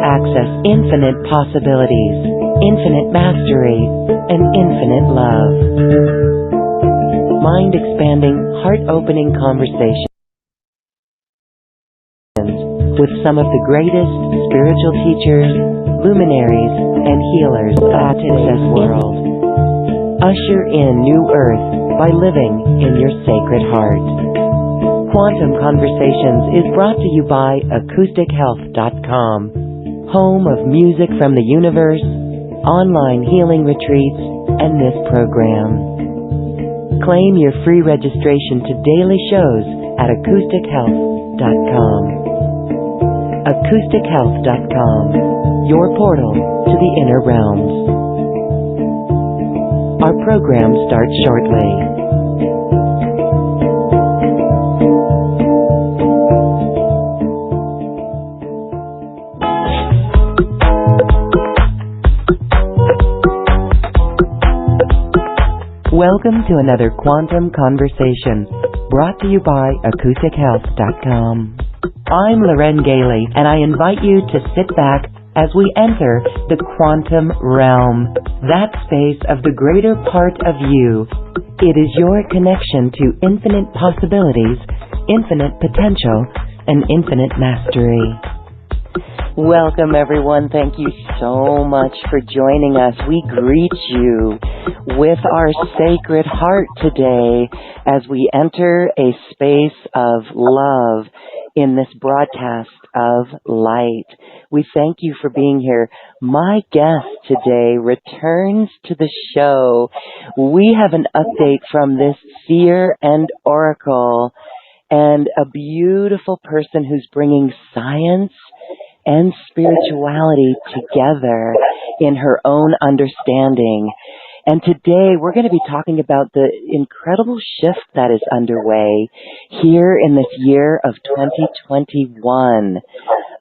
access infinite possibilities, infinite mastery, and infinite love. Mind-expanding, heart-opening conversations with some of the greatest spiritual teachers, luminaries, and healers of today's world. Usher in new earth by living in your sacred heart. Quantum Conversations is brought to you by AcousticHealth.com, home of music from the universe, online healing retreats, and this program. Claim your free registration to daily shows at AcousticHealth.com. AcousticHealth.com, your portal to the inner realms. Our program starts shortly. Welcome to another Quantum Conversation, brought to you by AcousticHealth.com. I'm Loren Gailey, and I invite you to sit back as we enter the quantum realm, that space of the greater part of you. It is your connection to infinite possibilities, infinite potential, and infinite mastery. Welcome, everyone. Thank you so much for joining us. We greet you with our sacred heart today as we enter a space of love in this broadcast of light. We thank you for being here. My guest today returns to the show. We have an update from this seer and oracle and a beautiful person who's bringing science and spirituality together in her own understanding. And today we're going to be talking about the incredible shift that is underway here in this year of 2021.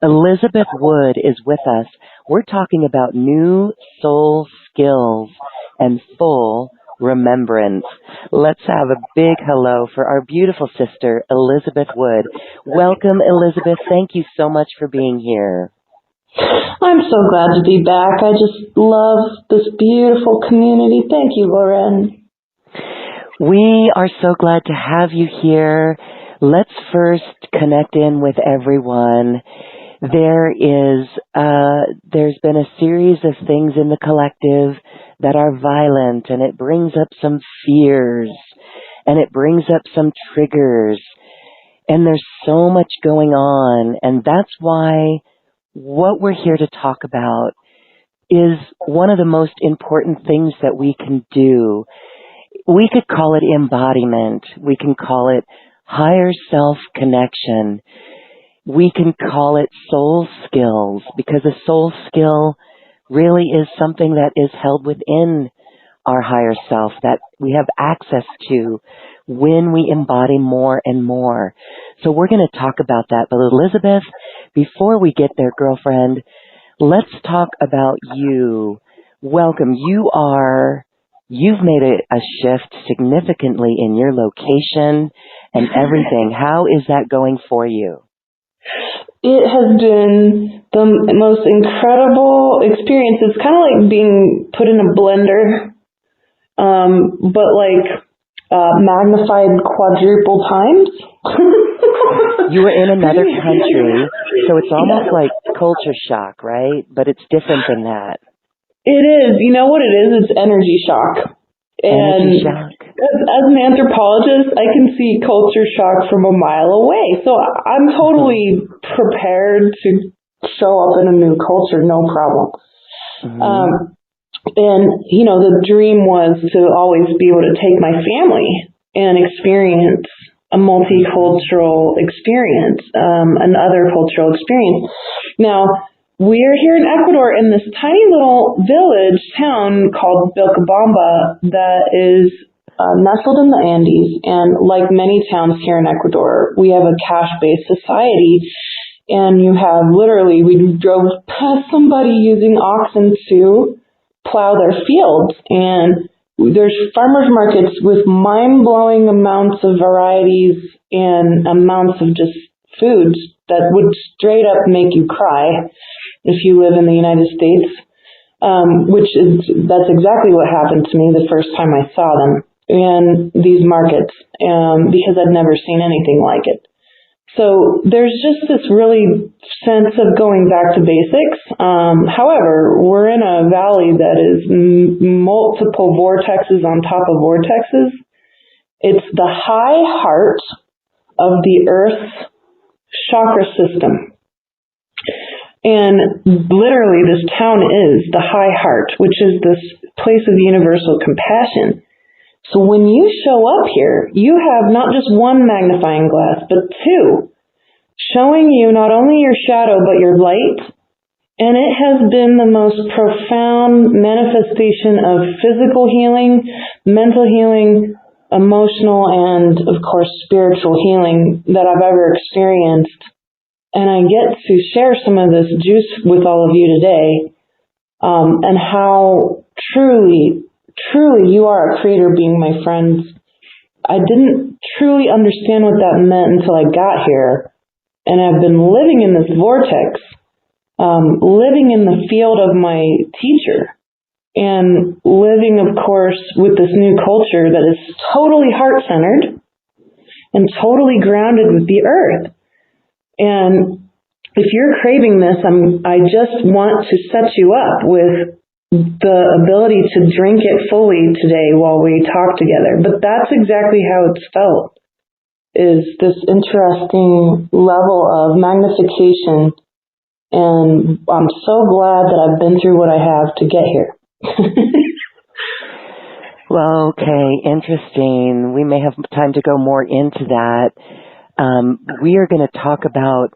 Elizabeth Wood is with us. We're talking about new soul skills and full remembrance. Let's have a big hello for our beautiful sister, Elizabeth Wood. Welcome, Elizabeth. Thank you so much for being here. I'm so glad to be back. I just love this beautiful community. Thank you, Loren. We are so glad to have you here. Let's first connect in with everyone. There's been a series of things in the collective that are violent, and it brings up some fears, and it brings up some triggers, and there's so much going on, and that's why what we're here to talk about is one of the most important things that we can do. We could call it embodiment. We can call it higher self connection. We can call it soul skills, because a soul skill really is something that is held within our higher self that we have access to when we embody more and more. So we're going to talk about that. But Elizabeth, before we get there, girlfriend, let's talk about you. Welcome. You've made a shift significantly in your location and everything. How is that going for you? It has been the most incredible experience. It's kind of like being put in a blender, but like magnified quadruple times. You were in another country, so it's almost like culture shock, right? But it's different than that. It is. You know what it is? It's energy shock. Energy shock. As an anthropologist, I can see culture shock from a mile away. So I'm totally prepared to show up in a new culture, no problem. Mm-hmm. And, you know, the dream was to always be able to take my family and experience a multicultural experience, another cultural experience. Now, we're here in Ecuador in this tiny little village town called Vilcabamba that is nestled in the Andes. And like many towns here in Ecuador, we have a cash-based society. And you have literally, we drove past somebody using oxen to plow their fields. And there's farmers markets with mind-blowing amounts of varieties and amounts of just foods that would straight up make you cry. if you live in the United States, that's exactly what happened to me the first time I saw them in these markets, because I'd never seen anything like it. So there's just this really sense of going back to basics. However, we're in a valley that is multiple vortexes on top of vortexes. It's the high heart of the Earth's chakra system. And literally this town is the high heart, which is this place of universal compassion. So when you show up here, you have not just one magnifying glass, but two, showing you not only your shadow, but your light. And it has been the most profound manifestation of physical healing, mental healing, emotional, and of course, spiritual healing that I've ever experienced. And I get to share some of this juice with all of you today, and how truly you are a creator being, my friends. I didn't truly understand what that meant until I got here. And I've been living in this vortex, living in the field of my teacher, and living, of course, with this new culture that is totally heart-centered and totally grounded with the earth. And if you're craving this, I just want to set you up with the ability to drink it fully today while we talk together. But that's exactly how it's felt, is this interesting level of magnification. And I'm so glad that I've been through what I have to get here. Well, okay, interesting. We may have time to go more into that. We are going to talk about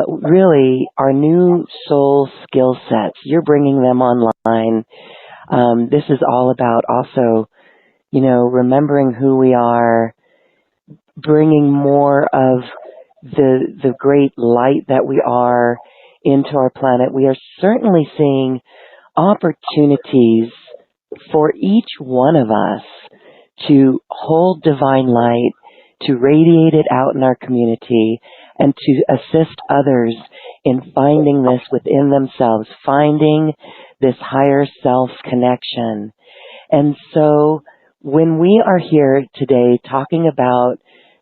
really our new soul skill sets. You're bringing them online. This is all about also, remembering who we are, bringing more of the great light that we are into our planet. We are certainly seeing opportunities for each one of us to hold divine light, to radiate it out in our community, and to assist others in finding this within themselves, finding this higher self connection. And so when we are here today talking about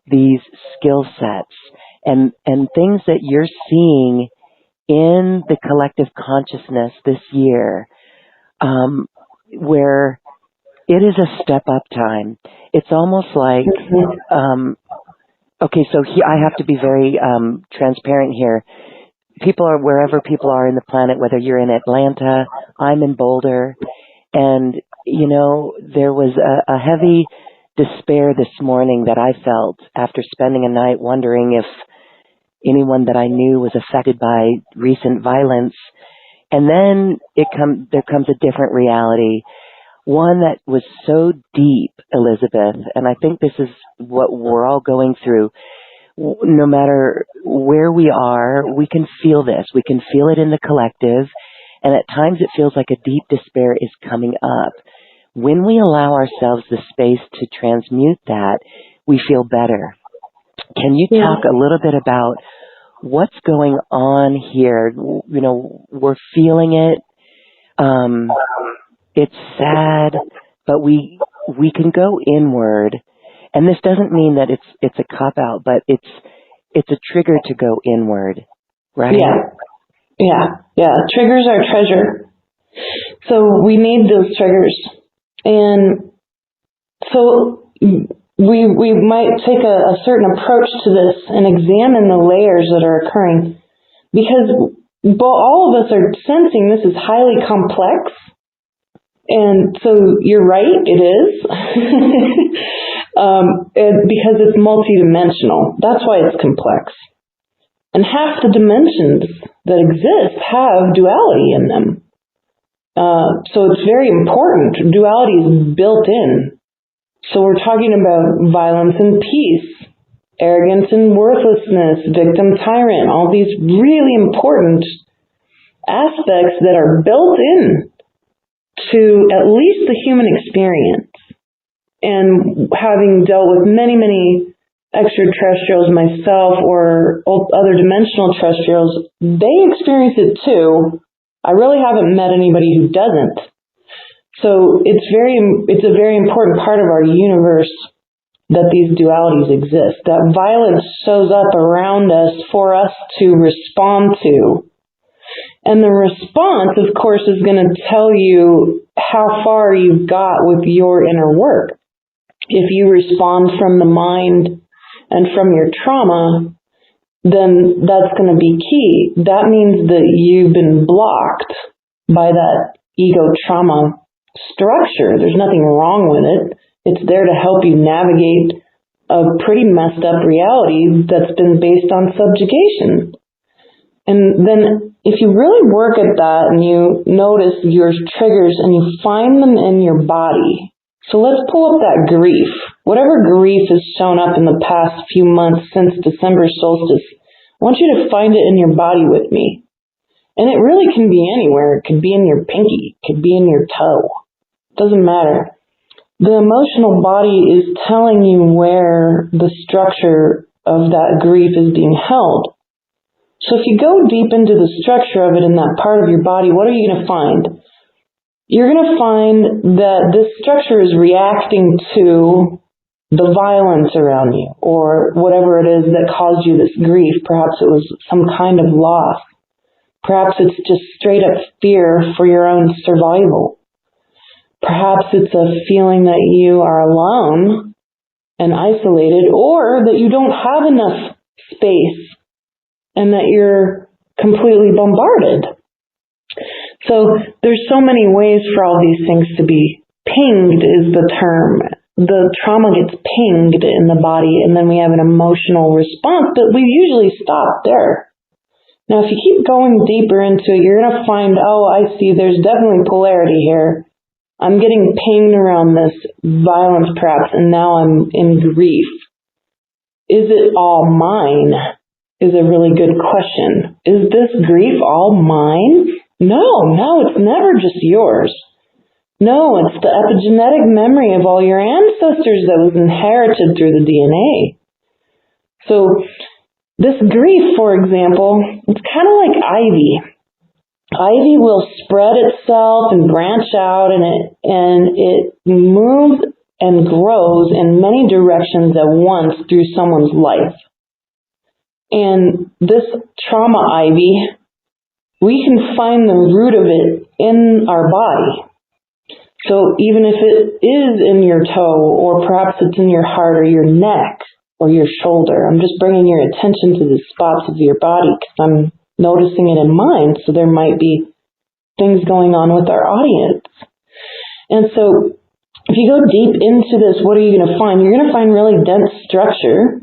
these skill sets and things that you're seeing in the collective consciousness this year, where it is a step up time. It's almost like, okay, so I have to be very transparent here. People are wherever people are in the planet, whether you're in Atlanta, I'm in Boulder, and, there was a heavy despair this morning that I felt after spending a night wondering if anyone that I knew was affected by recent violence. And then there comes a different reality, one that was so deep, Elizabeth, and I think this is what we're all going through. No matter where we are, we can feel this. We can feel it in the collective, and at times it feels like a deep despair is coming up. When we allow ourselves the space to transmute that, we feel better. Can you talk a little bit about what's going on here? We're feeling it. It's sad, but we can go inward. And this doesn't mean that it's a cop-out, but it's a trigger to go inward, right? Yeah. Triggers are treasure. So we need those triggers. And so we might take a certain approach to this and examine the layers that are occurring, because all of us are sensing this is highly complex. And so you're right, it is. Because it's multidimensional. That's why it's complex. And half the dimensions that exist have duality in them. So it's very important. Duality is built in. So we're talking about violence and peace, arrogance and worthlessness, victim tyrant, all these really important aspects that are built in to at least the human experience. And having dealt with many, many extraterrestrials myself or other dimensional terrestrials, they experience it too. I really haven't met anybody who doesn't. So it's a very important part of our universe that these dualities exist, that violence shows up around us for us to respond to. And the response, of course, is going to tell you how far you've got with your inner work. If you respond from the mind and from your trauma, then that's going to be key. That means that you've been blocked by that ego trauma structure. There's nothing wrong with it. It's there to help you navigate a pretty messed up reality that's been based on subjugation. And then if you really work at that and you notice your triggers and you find them in your body. So let's pull up that grief. Whatever grief has shown up in the past few months since December solstice, I want you to find it in your body with me. And it really can be anywhere. It could be in your pinky. It could be in your toe. Doesn't matter. The emotional body is telling you where the structure of that grief is being held. So if you go deep into the structure of it in that part of your body, what are you going to find? You're going to find that this structure is reacting to the violence around you or whatever it is that caused you this grief. Perhaps it was some kind of loss. Perhaps it's just straight up fear for your own survival. Perhaps it's a feeling that you are alone and isolated, or that you don't have enough space and that you're completely bombarded. So there's so many ways for all these things to be pinged is the term. The trauma gets pinged in the body and then we have an emotional response, but we usually stop there. Now if you keep going deeper into it, you're going to find, oh, I see, there's definitely polarity here. I'm getting pinged around this violence perhaps, and now I'm in grief. Is it all mine? Is a really good question. Is this grief all mine? No, it's never just yours. No, it's the epigenetic memory of all your ancestors that was inherited through the DNA. So this grief, for example, it's kind of like ivy. Ivy will spread itself and branch out, and it moves and grows in many directions at once through someone's life. And this trauma ivy, we can find the root of it in our body. So even if it is in your toe, or perhaps it's in your heart or your neck or your shoulder, I'm just bringing your attention to the spots of your body because I'm noticing it in mine, so there might be things going on with our audience. And so if you go deep into this, what are you going to find? You're going to find really dense structure,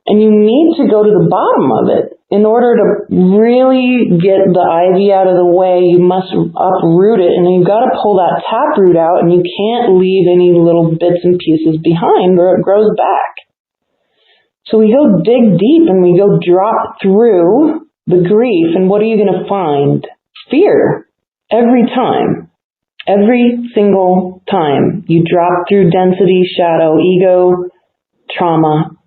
and you need to go to the bottom of it. In order to really get the ivy out of the way, you must uproot it, and you've got to pull that taproot out, and you can't leave any little bits and pieces behind or it grows back. So we go dig deep and we go drop through the grief, and what are you going to find? Fear. Every time. Every single time you drop through density, shadow, ego, trauma,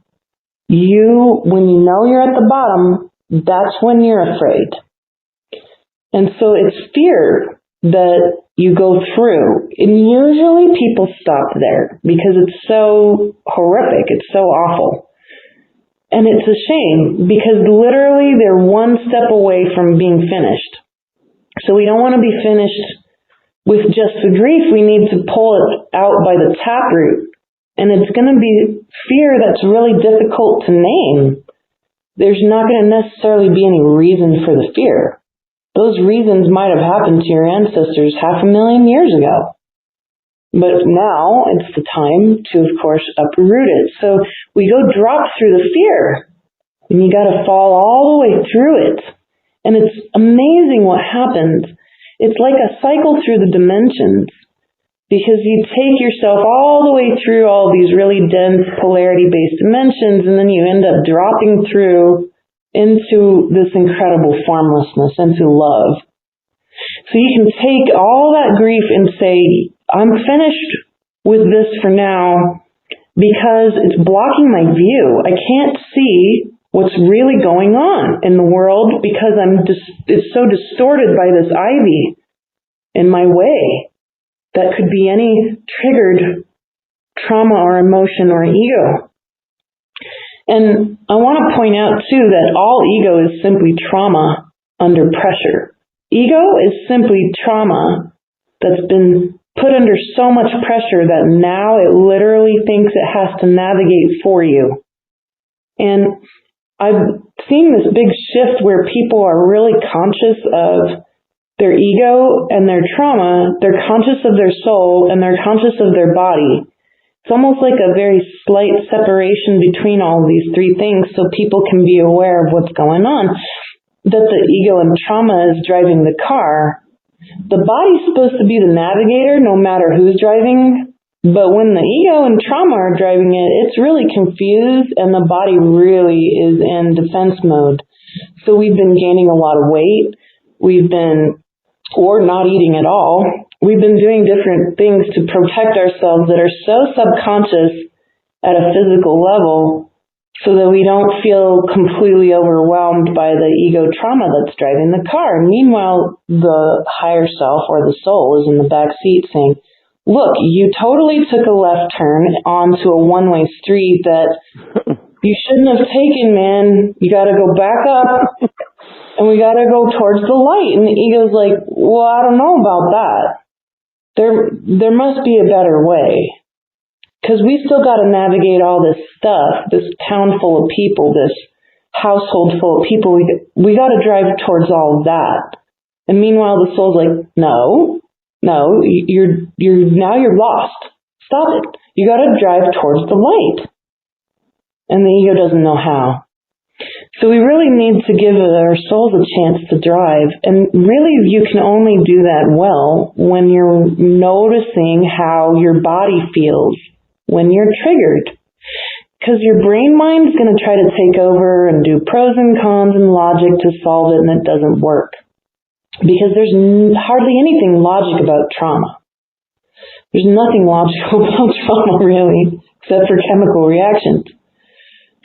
when you know you're at the bottom, that's when you're afraid. And so it's fear that you go through. And usually people stop there because it's so horrific. It's so awful. And it's a shame because literally they're one step away from being finished. So we don't want to be finished with just the grief. We need to pull it out by the taproot. And it's going to be fear that's really difficult to name. There's not going to necessarily be any reason for the fear. Those reasons might have happened to your ancestors 500,000 years ago. But now it's the time to, of course, uproot it. So we go drop through the fear, and you got to fall all the way through it. And it's amazing what happens. It's like a cycle through the dimensions, because you take yourself all the way through all these really dense polarity-based dimensions, and then you end up dropping through into this incredible formlessness, into love. So you can take all that grief and say, I'm finished with this for now, because it's blocking my view. I can't see what's really going on in the world because it's so distorted by this ivy in my way. That could be any triggered trauma or emotion or ego. And I want to point out too that all ego is simply trauma under pressure. Ego is simply trauma that's been put under so much pressure that now it literally thinks it has to navigate for you. And I've seen this big shift where people are really conscious of their ego and their trauma, they're conscious of their soul, and they're conscious of their body. It's almost like a very slight separation between all of these three things so people can be aware of what's going on. That the ego and trauma is driving the car. The body's supposed to be the navigator no matter who's driving, but when the ego and trauma are driving it, it's really confused and the body really is in defense mode. So we've been gaining a lot of weight. Or not eating at all. We've been doing different things to protect ourselves that are so subconscious at a physical level so that we don't feel completely overwhelmed by the ego trauma that's driving the car. And meanwhile, the higher self or the soul is in the back seat saying, look, you totally took a left turn onto a one-way street that you shouldn't have taken, man. You got to go back up. And we got to go towards the light. And the ego's like, well, I don't know about that. There must be a better way. Because we still got to navigate all this stuff, this town full of people, this household full of people. We got to drive towards all of that. And meanwhile, the soul's like, no, you're lost. Stop it. You got to drive towards the light. And the ego doesn't know how. So we really need to give our souls a chance to drive. And really, you can only do that well when you're noticing how your body feels when you're triggered. Because your brain mind's going to try to take over and do pros and cons and logic to solve it, and it doesn't work. Because there's hardly anything logic about trauma. There's nothing logical about trauma, really, except for chemical reactions.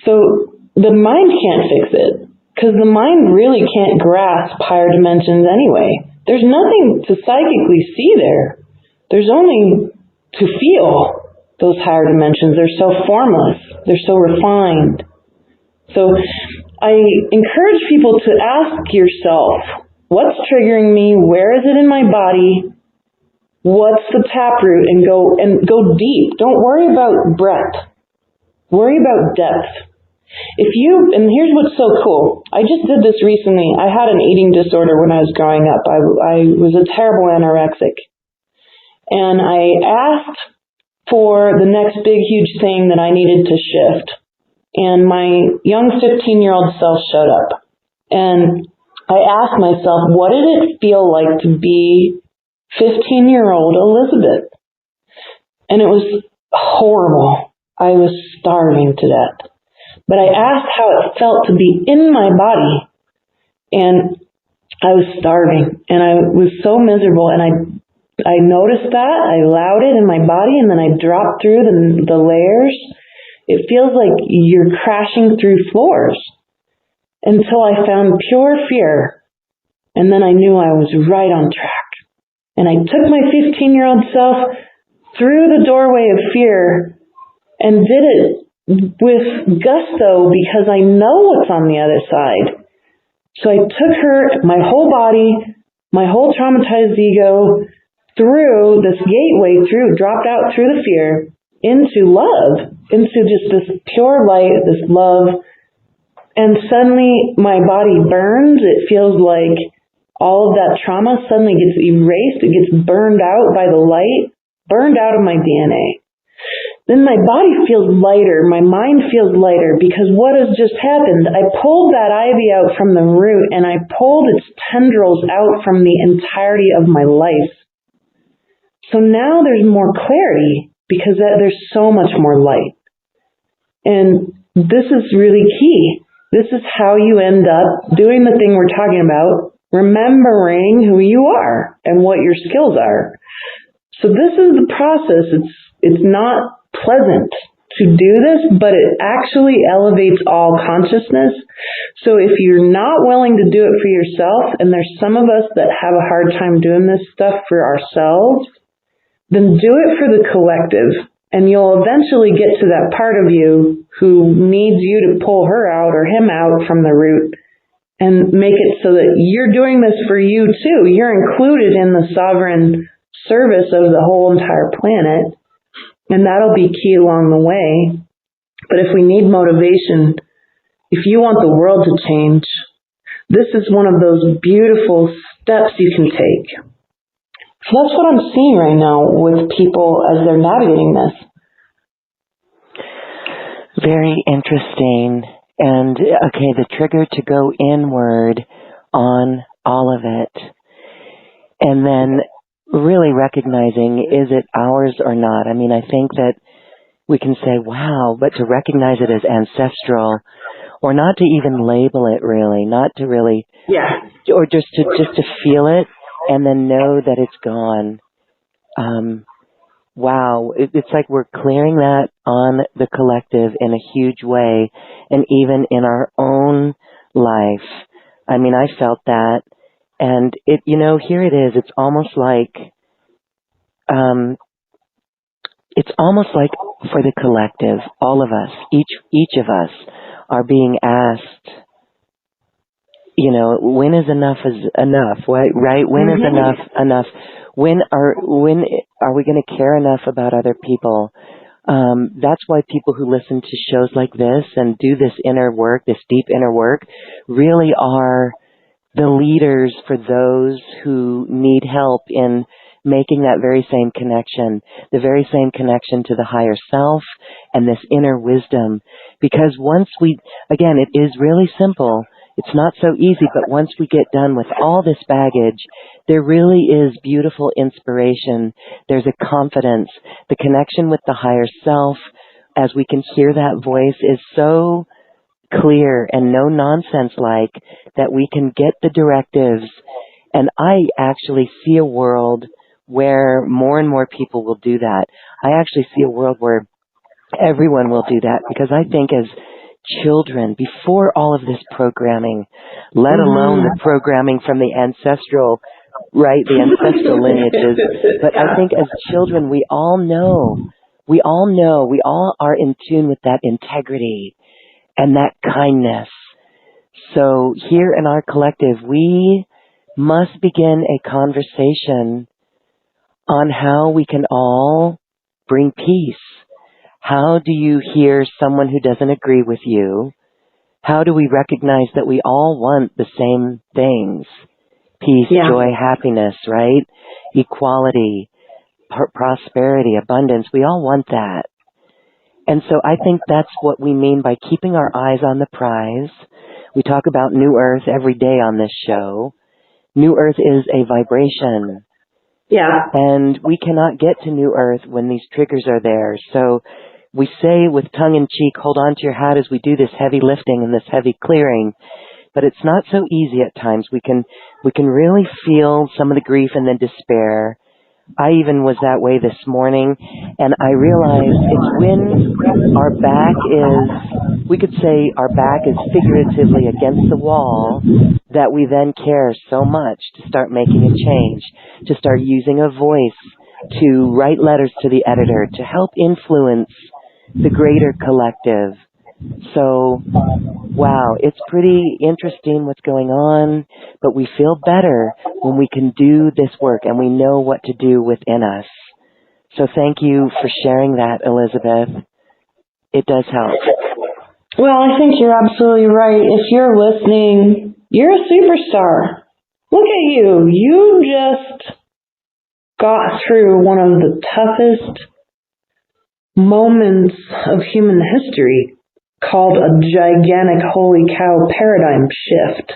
So the mind can't fix it, because the mind really can't grasp higher dimensions anyway. There's nothing to psychically see there. There's only to feel those higher dimensions. They're so formless. They're so refined. So I encourage people to ask yourself, what's triggering me? Where is it in my body? What's the taproot? And go deep. Don't worry about breadth. Worry about depth. And here's what's so cool. I just did this recently. I had an eating disorder when I was growing up. I was a terrible anorexic. And I asked for the next big, huge thing that I needed to shift. And my young 15-year-old self showed up. And I asked myself, what did it feel like to be 15-year-old Elizabeth? And it was horrible. I was starving to death. But I asked how it felt to be in my body, and I was starving, and I was so miserable, and I noticed that, I allowed it in my body, and then I dropped through the layers. It feels like you're crashing through floors, until I found pure fear, and then I knew I was right on track. And I took my 15-year-old self through the doorway of fear, and did it with gusto because I know what's on the other side. So I took her, my whole body, my whole traumatized ego, through this gateway, dropped out through the fear, into love, into just this pure light, this love. And suddenly my body burns. It feels like all of that trauma suddenly gets erased. It gets burned out by the light, burned out of my DNA. Then my body feels lighter, my mind feels lighter, because what has just happened? I pulled that ivy out from the root, and I pulled its tendrils out from the entirety of my life. So now there's more clarity, because there's so much more light. And this is really key. This is how you end up doing the thing we're talking about, remembering who you are and what your skills are. So this is the process. It's not pleasant to do this, but it actually elevates all consciousness. So if you're not willing to do it for yourself, and there's some of us that have a hard time doing this stuff for ourselves, then do it for the collective. And you'll eventually get to that part of you who needs you to pull her out or him out from the root and make it so that you're doing this for you too. You're included in the sovereign service of the whole entire planet, and that'll be key along the way. But if we need motivation, if you want the world to change, this is one of those beautiful steps you can take. So that's what I'm seeing right now with people as they're navigating this. Very interesting. And, okay, the trigger to go inward on all of it. And then really recognizing, is it ours or not? I mean, I think that we can say, wow, but to recognize it as ancestral, or not to even label it really, not to really, or just to feel it and then know that it's gone. Wow, it's like we're clearing that on the collective in a huge way, and even in our own life. I mean, I felt that, and it, here it is. It's almost like for the collective, all of us, each of us, are being asked, when is enough right? When is enough? When are we going to care enough about other people? That's why people who listen to shows like this and do this inner work, this deep inner work, really are the leaders for those who need help in making that very same connection, the very same connection to the higher self and this inner wisdom. Because once again, it is really simple. It's not so easy, but once we get done with all this baggage, there really is beautiful inspiration. There's a confidence. The connection with the higher self, as we can hear that voice, is so clear and no nonsense like that we can get the directives. And I actually see a world where more and more people will do that. I actually see a world where everyone will do that, because I think as children, before all of this programming, let alone the programming from the ancestral, right, the ancestral lineages, but I think as children we all are in tune with that integrity and that kindness. So here in our collective, we must begin a conversation on how we can all bring peace. How do you hear someone who doesn't agree with you? How do we recognize that we all want the same things? Peace, joy, happiness, right? Equality, prosperity, abundance. We all want that. And so I think that's what we mean by keeping our eyes on the prize. We talk about New Earth every day on this show. New Earth is a vibration. Yeah. And we cannot get to New Earth when these triggers are there. So we say with tongue in cheek, hold on to your hat as we do this heavy lifting and this heavy clearing. But it's not so easy at times. We can really feel some of the grief and the despair. I even was that way this morning, and I realized it's when our back is, we could say our back is figuratively against the wall, that we then care so much to start making a change, to start using a voice, to write letters to the editor, to help influence the greater collective. So, wow, it's pretty interesting what's going on, but we feel better when we can do this work and we know what to do within us. So thank you for sharing that, Elizabeth. It does help. Well, I think you're absolutely right. If you're listening, you're a superstar. Look at you. You just got through one of the toughest moments of human history, called a gigantic holy cow paradigm shift.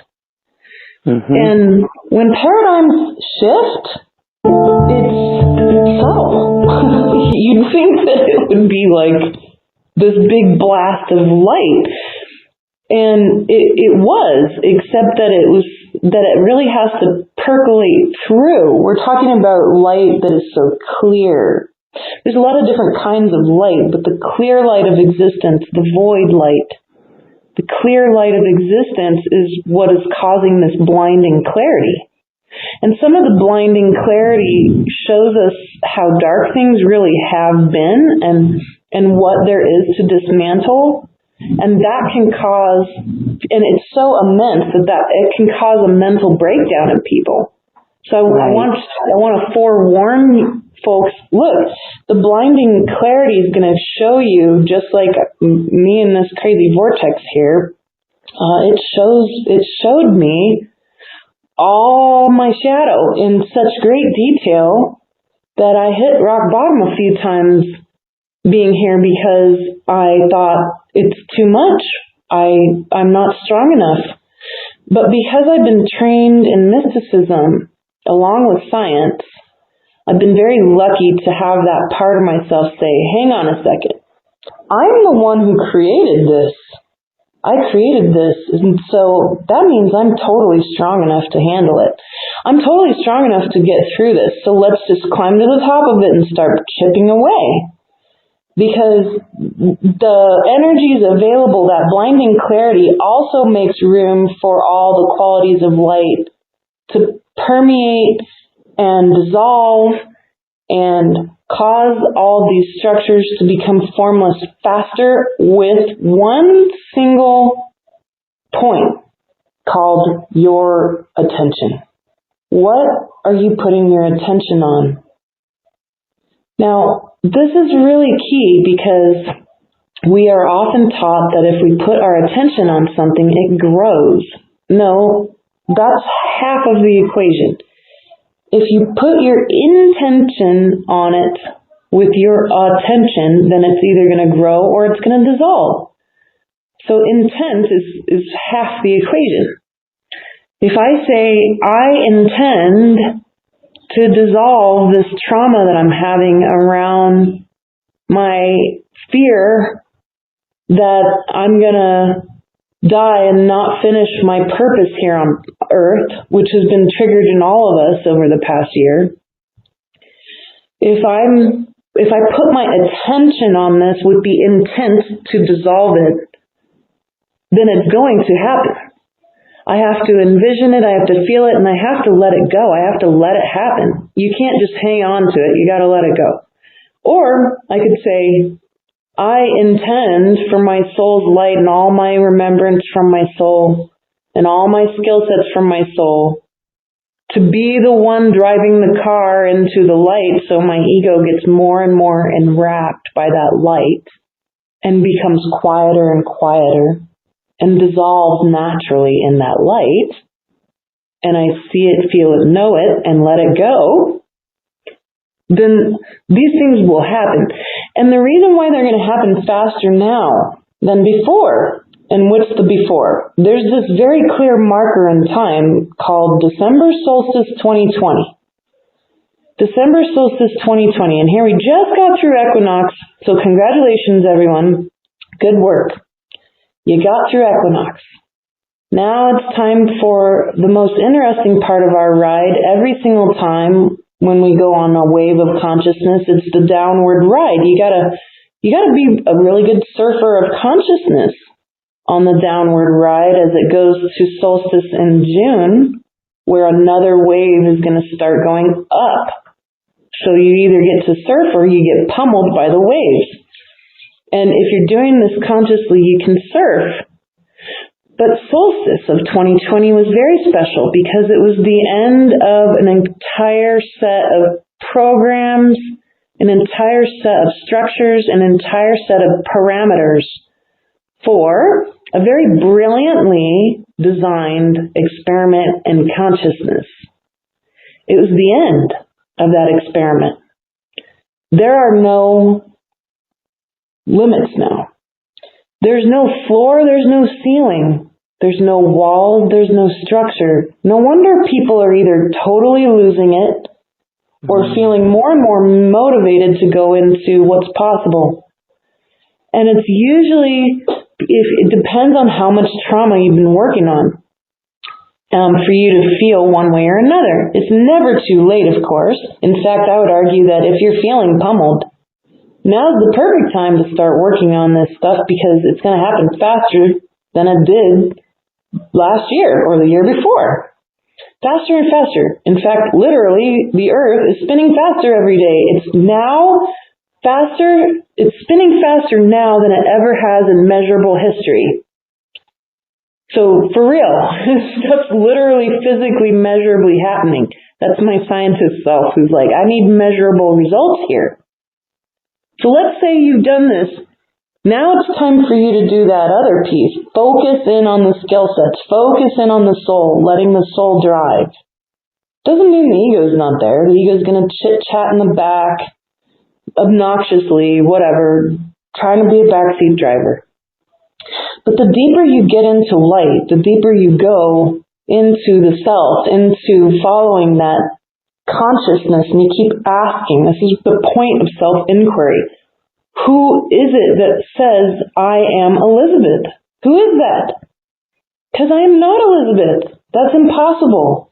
And when paradigms shift, it's subtle. You'd think that it would be like this big blast of light. And it was, except that it really has to percolate through. We're talking about light that is so clear There's a lot of different kinds of light, but the clear light of existence, the void light, the clear light of existence is what is causing this blinding clarity. And some of the blinding clarity shows us how dark things really have been and what there is to dismantle. And that can cause, and it's so immense that it can cause a mental breakdown in people. So I want to forewarn folks, look, the blinding clarity is going to show you, just like me in this crazy vortex here, it showed me all my shadow in such great detail that I hit rock bottom a few times being here because I thought it's too much. I'm not strong enough. But because I've been trained in mysticism along with science, I've been very lucky to have that part of myself say, hang on a second. I'm the one who created this. I created this, and so that means I'm totally strong enough to handle it. I'm totally strong enough to get through this, so let's just climb to the top of it and start chipping away. Because the energies available, that blinding clarity, also makes room for all the qualities of light to permeate and dissolve and cause all these structures to become formless faster with one single point called your attention. What are you putting your attention on? Now, this is really key because we are often taught that if we put our attention on something, it grows. No, that's half of the equation. If you put your intention on it with your attention, then it's either going to grow or it's going to dissolve. So intent is half the equation. If I say, I intend to dissolve this trauma that I'm having around my fear that I'm going to die and not finish my purpose here on earth, which has been triggered in all of us over the past year. If I put my attention on this with the intent to dissolve it, then it's going to happen. I have to envision it, I have to feel it, and I have to let it go. I have to let it happen. You can't just hang on to it. You got to let it go. Or I could say, I intend for my soul's light and all my remembrance from my soul and all my skill sets from my soul to be the one driving the car into the light, so my ego gets more and more enwrapped by that light and becomes quieter and quieter and dissolves naturally in that light, and I see it, feel it, know it, and let it go, then these things will happen. And the reason why they're going to happen faster now than before, and what's the before? There's this very clear marker in time called December solstice 2020. December solstice 2020, and here we just got through equinox, so congratulations everyone, good work. You got through equinox. Now it's time for the most interesting part of our ride. Every single time when we go on a wave of consciousness, it's the downward ride. You gotta be a really good surfer of consciousness on the downward ride as it goes to solstice in June, where another wave is going to start going up. So you either get to surf or you get pummeled by the waves. And if you're doing this consciously, you can surf. But solstice of 2020 was very special because it was the end of an entire set of programs, an entire set of structures, an entire set of parameters for a very brilliantly designed experiment in consciousness. It was the end of that experiment. There are no limits now. There's no floor, there's no ceiling, there's no wall, there's no structure. No wonder people are either totally losing it or feeling more and more motivated to go into what's possible. And it's usually, it depends on how much trauma you've been working on. for you to feel one way or another. It's never too late, of course. In fact, I would argue that if you're feeling pummeled, now's the perfect time to start working on this stuff, because it's going to happen faster than it did last year or the year before. Faster and faster. In fact, literally, the earth is spinning faster every day. It's spinning faster now than it ever has in measurable history. So, for real, stuff's literally physically measurably happening. That's my scientist self who's like, I need measurable results here. So let's say you've done this. Now it's time for you to do that other piece. Focus in on the skill sets. Focus in on the soul, letting the soul drive. Doesn't mean the ego's not there. The ego's going to chit-chat in the back, obnoxiously, whatever, trying to be a backseat driver. But the deeper you get into light, the deeper you go into the self, into following that consciousness, and you keep asking, this is the point of self-inquiry. Who is it that says, I am Elizabeth? Who is that? Because I am not Elizabeth. That's impossible.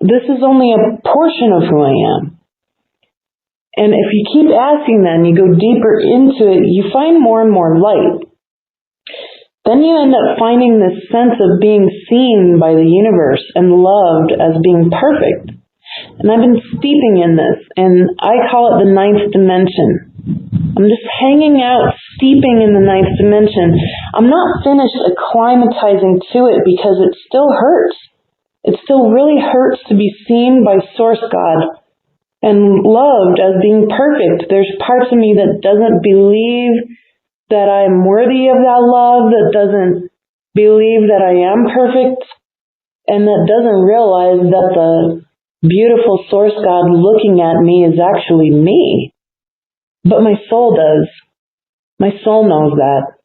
This is only a portion of who I am. And if you keep asking that and you go deeper into it, you find more and more light. Then you end up finding this sense of being seen by the universe and loved as being perfect. And I've been steeping in this, and I call it the ninth dimension. I'm just hanging out, steeping in the ninth dimension. I'm not finished acclimatizing to it because it still hurts. It still really hurts to be seen by Source God and loved as being perfect. There's parts of me that doesn't believe that I'm worthy of that love, that doesn't believe that I am perfect, and that doesn't realize that the beautiful Source God looking at me is actually me. But my soul does. My soul knows that.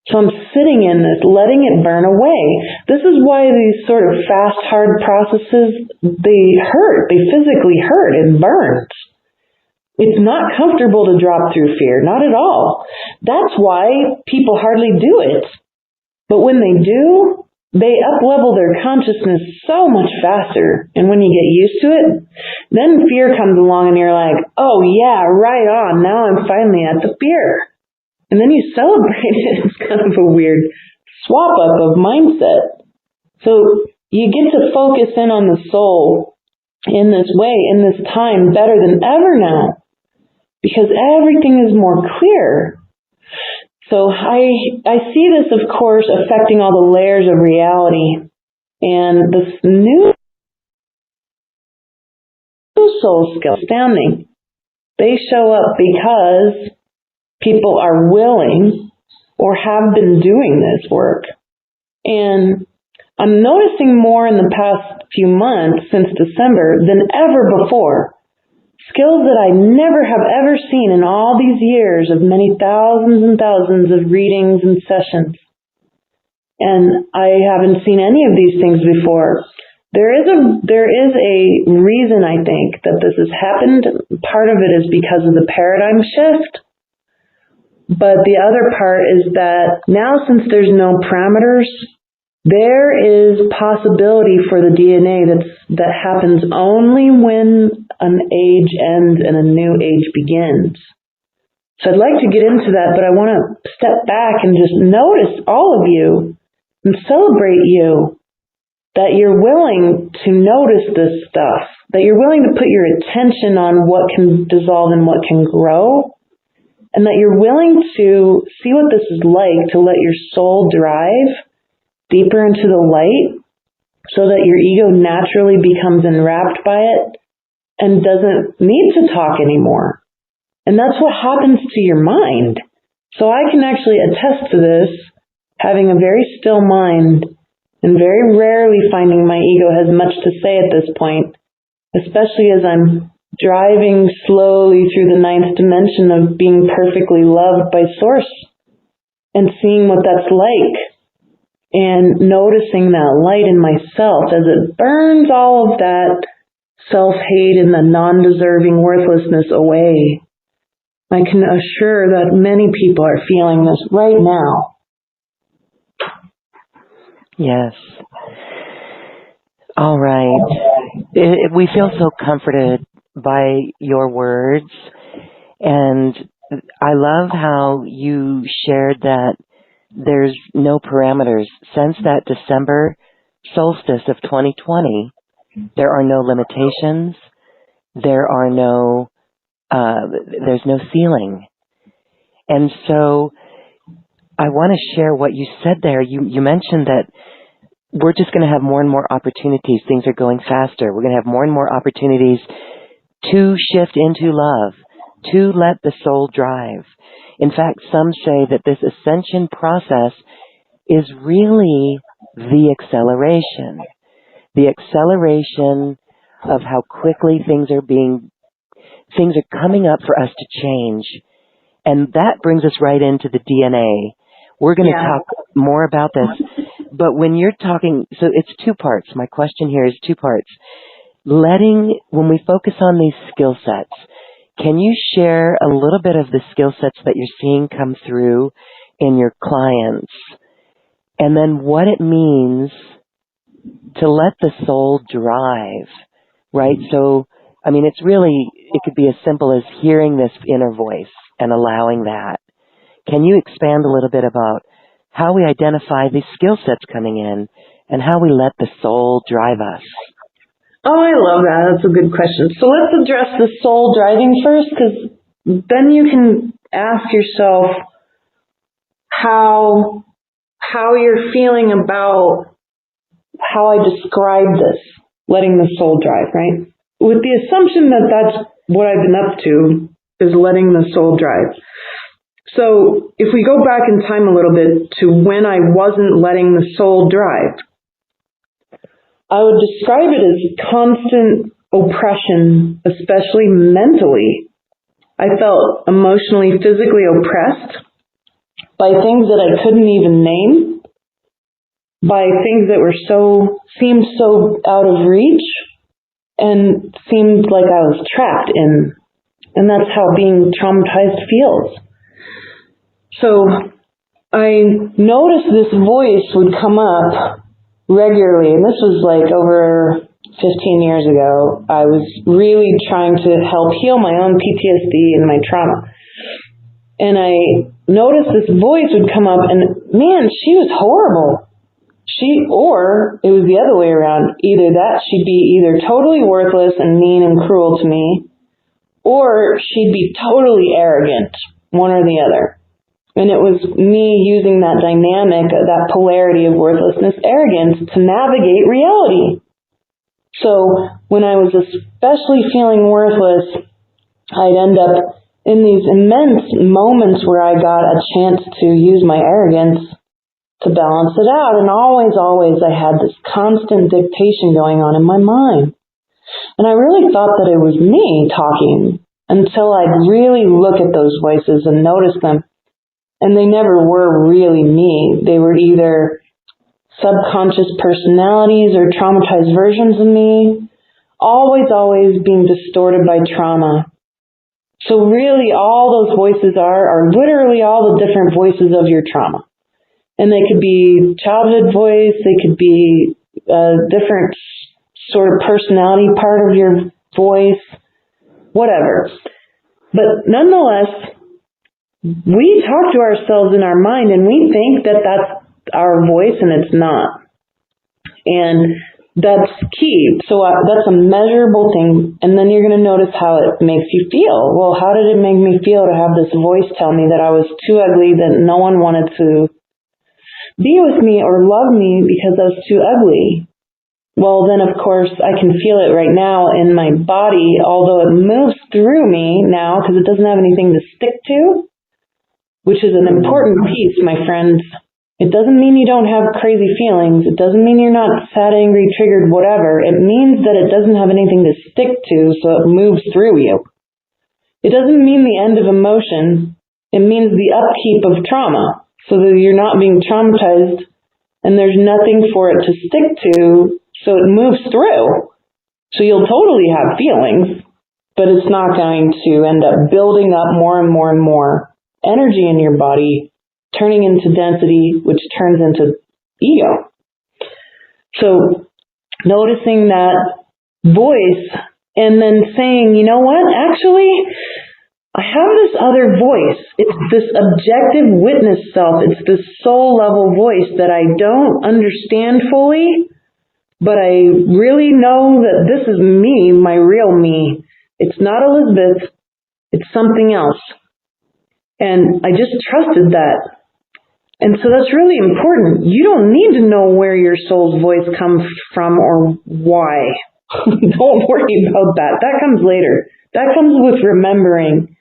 So I'm sitting in this, letting it burn away. This is why these sort of fast, hard processes, they hurt. They physically hurt. It burns. It's not comfortable to drop through fear. Not at all. That's why people hardly do it. But when they do, they up-level their consciousness so much faster. And when you get used to it, then fear comes along and you're like, oh yeah, right on. Now I'm finally at the fear. And then you celebrate it. It's kind of a weird swap-up of mindset. So you get to focus in on the soul in this way, in this time, better than ever now. Because everything is more clear. So I see this, of course, affecting all the layers of reality. And this new soul skill, astounding. They show up because people are willing or have been doing this work. And I'm noticing more in the past few months, since December, than ever before. Skills that I never have ever seen in all these years of many thousands and thousands of readings and sessions. And I haven't seen any of these things before. There is a reason, I think, that this has happened. Part of it is because of the paradigm shift. But the other part is that now, since there's no parameters, there is possibility for the DNA that happens only when an age ends and a new age begins. So I'd like to get into that, but I want to step back and just notice all of you and celebrate you, that you're willing to notice this stuff, that you're willing to put your attention on what can dissolve and what can grow, and that you're willing to see what this is like to let your soul drive deeper into the light so that your ego naturally becomes enwrapped by it and doesn't need to talk anymore. And that's what happens to your mind. So I can actually attest to this, having a very still mind and very rarely finding my ego has much to say at this point, especially as I'm driving slowly through the ninth dimension of being perfectly loved by Source and seeing what that's like. And noticing that light in myself as it burns all of that self-hate and the non-deserving worthlessness away. I can assure that many people are feeling this right now. Yes. All right. We feel so comforted by your words, and I love how you shared that there's no parameters. Since that December solstice of 2020, there are no limitations. There are there's no ceiling. And so I want to share what you said there. You mentioned that we're just going to have more and more opportunities. Things are going faster. We're going to have more and more opportunities to shift into love, to let the soul drive. In fact, some say that this ascension process is really the acceleration of how quickly things are coming up for us to change. And that brings us right into the DNA. We're going to talk more about this. But when you're talking, so it's two parts. My question here is two parts. When we focus on these skill sets, can you share a little bit of the skill sets that you're seeing come through in your clients? And then what it means to let the soul drive, right? So, I mean, it could be as simple as hearing this inner voice and allowing that. Can you expand a little bit about how we identify these skill sets coming in and how we let the soul drive us? Oh, I love that. That's a good question. So let's address the soul driving first, because then you can ask yourself how you're feeling about how I describe this, letting the soul drive, right? With the assumption that that's what I've been up to, is letting the soul drive. So if we go back in time a little bit to when I wasn't letting the soul drive, I would describe it as constant oppression, especially mentally. I felt emotionally, physically oppressed by things that I couldn't even name, by things that seemed so out of reach and seemed like I was trapped in. And that's how being traumatized feels. So I noticed this voice would come up regularly, and this was like over 15 years ago. I was really trying to help heal my own PTSD and my trauma. And I noticed this voice would come up, and man, she was horrible. Or it was the other way around. Either that, she'd be either totally worthless and mean and cruel to me, or she'd be totally arrogant, one or the other. And it was me using that dynamic, that polarity of worthlessness, arrogance, to navigate reality. So when I was especially feeling worthless, I'd end up in these immense moments where I got a chance to use my arrogance to balance it out. And always, I had this constant dictation going on in my mind. And I really thought that it was me talking until I'd really look at those voices and notice them. And they never were really me. They were either subconscious personalities or traumatized versions of me, always being distorted by trauma. So really all those voices are literally all the different voices of your trauma. And they could be childhood voice, they could be a different sort of personality part of your voice, whatever. But nonetheless, we talk to ourselves in our mind and we think that that's our voice, and it's not. And that's key. So that's a measurable thing. And then you're going to notice how it makes you feel. Well, how did it make me feel to have this voice tell me that I was too ugly, that no one wanted to be with me or love me because I was too ugly? Well, then, of course, I can feel it right now in my body, although it moves through me now because it doesn't have anything to stick to, which is an important piece, my friends. It doesn't mean you don't have crazy feelings. It doesn't mean you're not sad, angry, triggered, whatever. It means that it doesn't have anything to stick to, so it moves through you. It doesn't mean the end of emotion. It means the upkeep of trauma, so that you're not being traumatized and there's nothing for it to stick to, so it moves through. So you'll totally have feelings, but it's not going to end up building up more and more and more energy in your body, turning into density, which turns into ego. So noticing that voice and then saying, you know what, actually, I have this other voice. It's this objective witness self. It's this soul level voice that I don't understand fully, but I really know that this is me, my real me. It's not Elizabeth. It's something else. And I just trusted that. And so that's really important. You don't need to know where your soul's voice comes from or why. Don't worry about that. That comes later. That comes with remembering.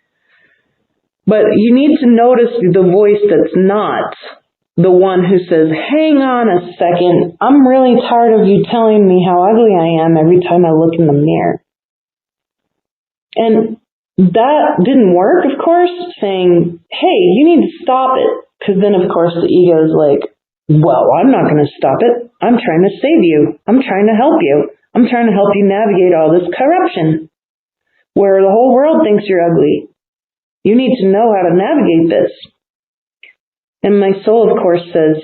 But you need to notice the voice that's not the one who says, hang on a second, I'm really tired of you telling me how ugly I am every time I look in the mirror. And that didn't work, of course, saying, hey, you need to stop it. Because then, of course, the ego is like, well, I'm not going to stop it. I'm trying to save you. I'm trying to help you. I'm trying to help you navigate all this corruption where the whole world thinks you're ugly. You need to know how to navigate this. And my soul, of course, says,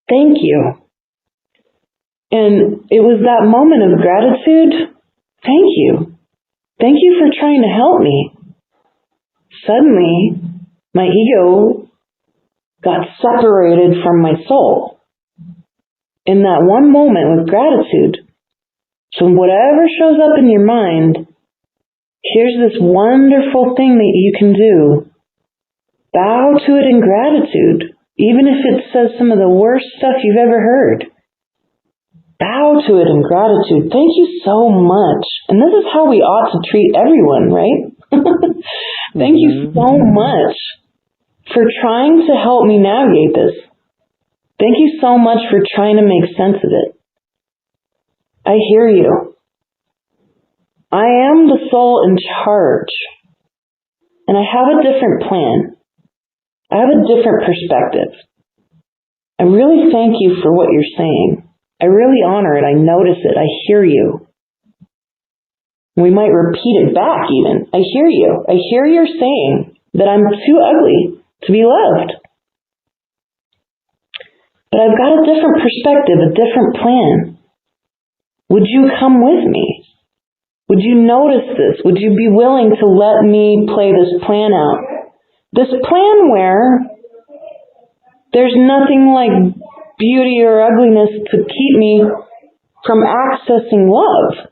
thank you. And it was that moment of gratitude. Thank you. Thank you for trying to help me. Suddenly, my ego got separated from my soul. In that one moment with gratitude. So whatever shows up in your mind, here's this wonderful thing that you can do. Bow to it in gratitude, even if it says some of the worst stuff you've ever heard. Bow to it in gratitude. Thank you so much. And this is how we ought to treat everyone, right? Thank you so much for trying to help me navigate this. Thank you so much for trying to make sense of it. I hear you. I am the soul in charge. And I have a different plan. I have a different perspective. I really thank you for what you're saying. I really honor it. I notice it. I hear you. We might repeat it back even. I hear you. I hear you're saying that I'm too ugly to be loved. But I've got a different perspective, a different plan. Would you come with me? Would you notice this? Would you be willing to let me play this plan out? This plan where there's nothing like beauty or ugliness to keep me from accessing love.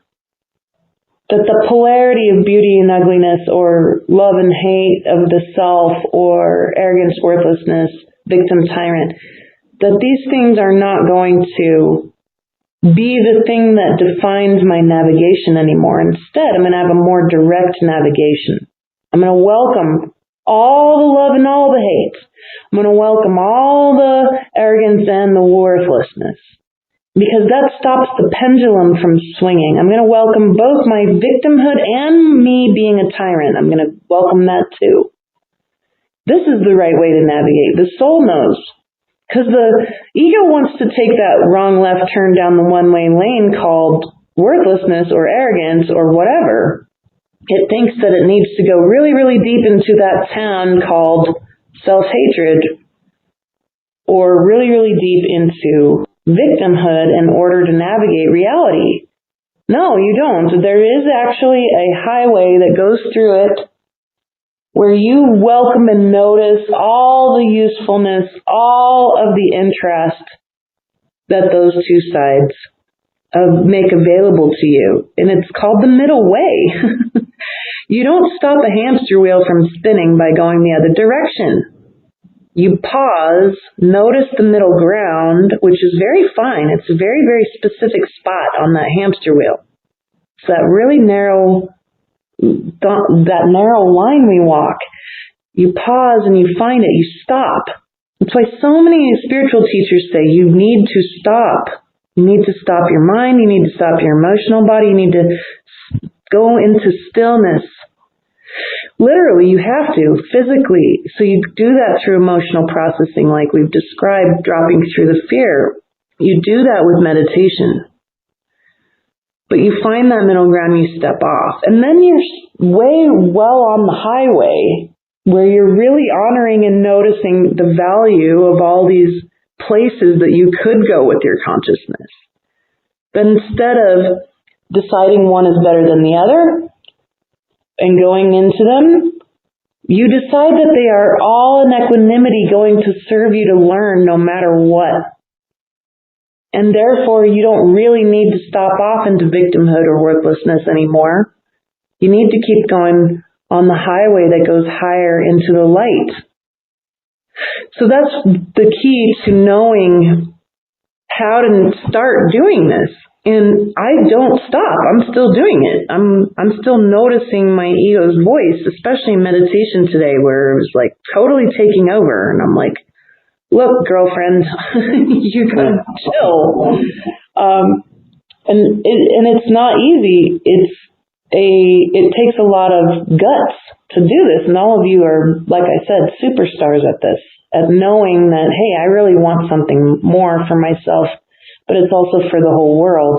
That the polarity of beauty and ugliness or love and hate of the self or arrogance, worthlessness, victim, tyrant, that these things are not going to be the thing that defines my navigation anymore. Instead, I'm going to have a more direct navigation. I'm going to welcome all the love and all the hate. I'm going to welcome all the arrogance and the worthlessness. Because that stops the pendulum from swinging. I'm going to welcome both my victimhood and me being a tyrant. I'm going to welcome that too. This is the right way to navigate. The soul knows. Because the ego wants to take that wrong left turn down the one-way lane called worthlessness or arrogance or whatever. It thinks that it needs to go really, really deep into that town called self-hatred or really, really deep into victimhood in order to navigate reality. No, you don't. There is actually a highway that goes through it where you welcome and notice all the usefulness, all of the interest that those two sides make available to you. And it's called the middle way. You don't stop a hamster wheel from spinning by going the other direction. You pause, notice the middle ground, which is very fine. It's a very, very specific spot on that hamster wheel. It's that really narrow line we walk. You pause and you find it. You stop. That's why so many spiritual teachers say you need to stop. You need to stop your mind. You need to stop your emotional body. You need to go into stillness. Literally, you have to, physically. So you do that through emotional processing like we've described, dropping through the fear. You do that with meditation. But you find that middle ground, you step off. And then you're way well on the highway where you're really honoring and noticing the value of all these places that you could go with your consciousness. But instead of deciding one is better than the other and going into them, you decide that they are all in equanimity going to serve you to learn no matter what. And therefore, you don't really need to stop off into victimhood or worthlessness anymore. You need to keep going on the highway that goes higher into the light. So that's the key to knowing how to start doing this. And I don't stop. I'm still doing it. I'm still noticing my ego's voice, especially in meditation today, where it was like totally taking over. And I'm like, look, girlfriend, you gotta chill. And it's not easy. It takes a lot of guts to do this. And all of you are, like I said, superstars at this, at knowing that, hey, I really want something more for myself, but it's also for the whole world.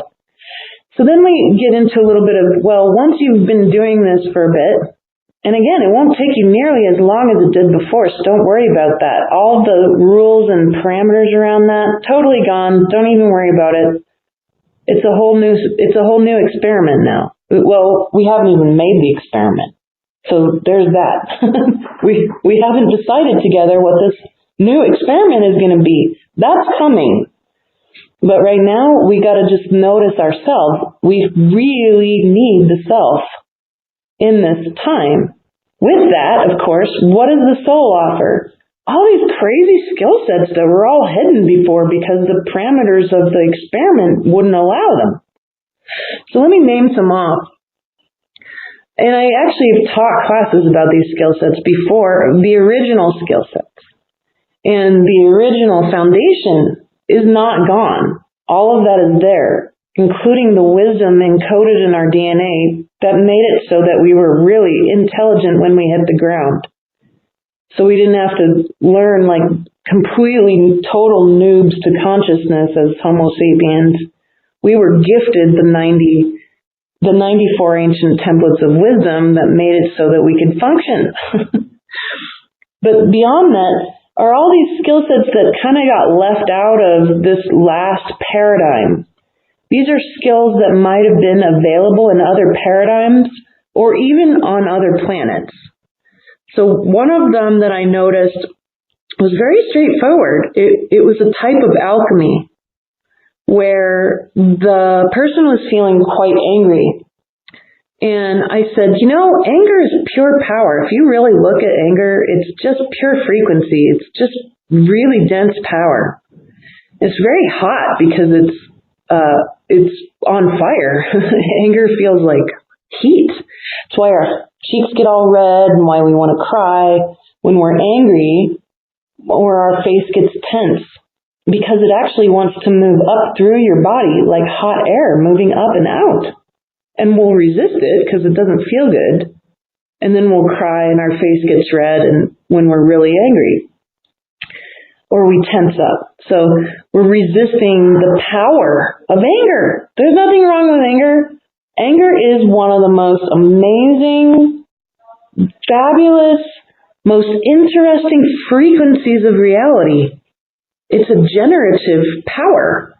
So then we get into a little bit of, well, once you've been doing this for a bit, and again, it won't take you nearly as long as it did before, so don't worry about that. All the rules and parameters around that, totally gone. Don't even worry about it. It's a whole new experiment now. Well, we haven't even made the experiment. So there's that. we haven't decided together what this new experiment is going to be. That's coming. But right now, we got to just notice ourselves. We really need the self in this time. With that, of course, what does the soul offer? All these crazy skill sets that were all hidden before because the parameters of the experiment wouldn't allow them. So let me name some off. And I actually have taught classes about these skill sets before, the original skill sets. And the original foundation is not gone. All of that is there, including the wisdom encoded in our DNA that made it so that we were really intelligent when we hit the ground. So we didn't have to learn like completely total noobs to consciousness as Homo sapiens. We were gifted the 94 ancient templates of wisdom that made it so that we could function. But beyond that are all these skill sets that kind of got left out of this last paradigm. These are skills that might have been available in other paradigms or even on other planets. So one of them that I noticed was very straightforward. It was a type of alchemy where the person was feeling quite angry. And I said, anger is pure power. If you really look at anger, it's just pure frequency. It's just really dense power. It's very hot because it's on fire. Anger feels like heat. It's why our cheeks get all red and why we want to cry when we're angry or our face gets tense. Because it actually wants to move up through your body like hot air moving up and out. And we'll resist it because it doesn't feel good. And then we'll cry and our face gets red and when we're really angry. Or we tense up. So we're resisting the power of anger. There's nothing wrong with anger. Anger is one of the most amazing, fabulous, most interesting frequencies of reality. It's a generative power.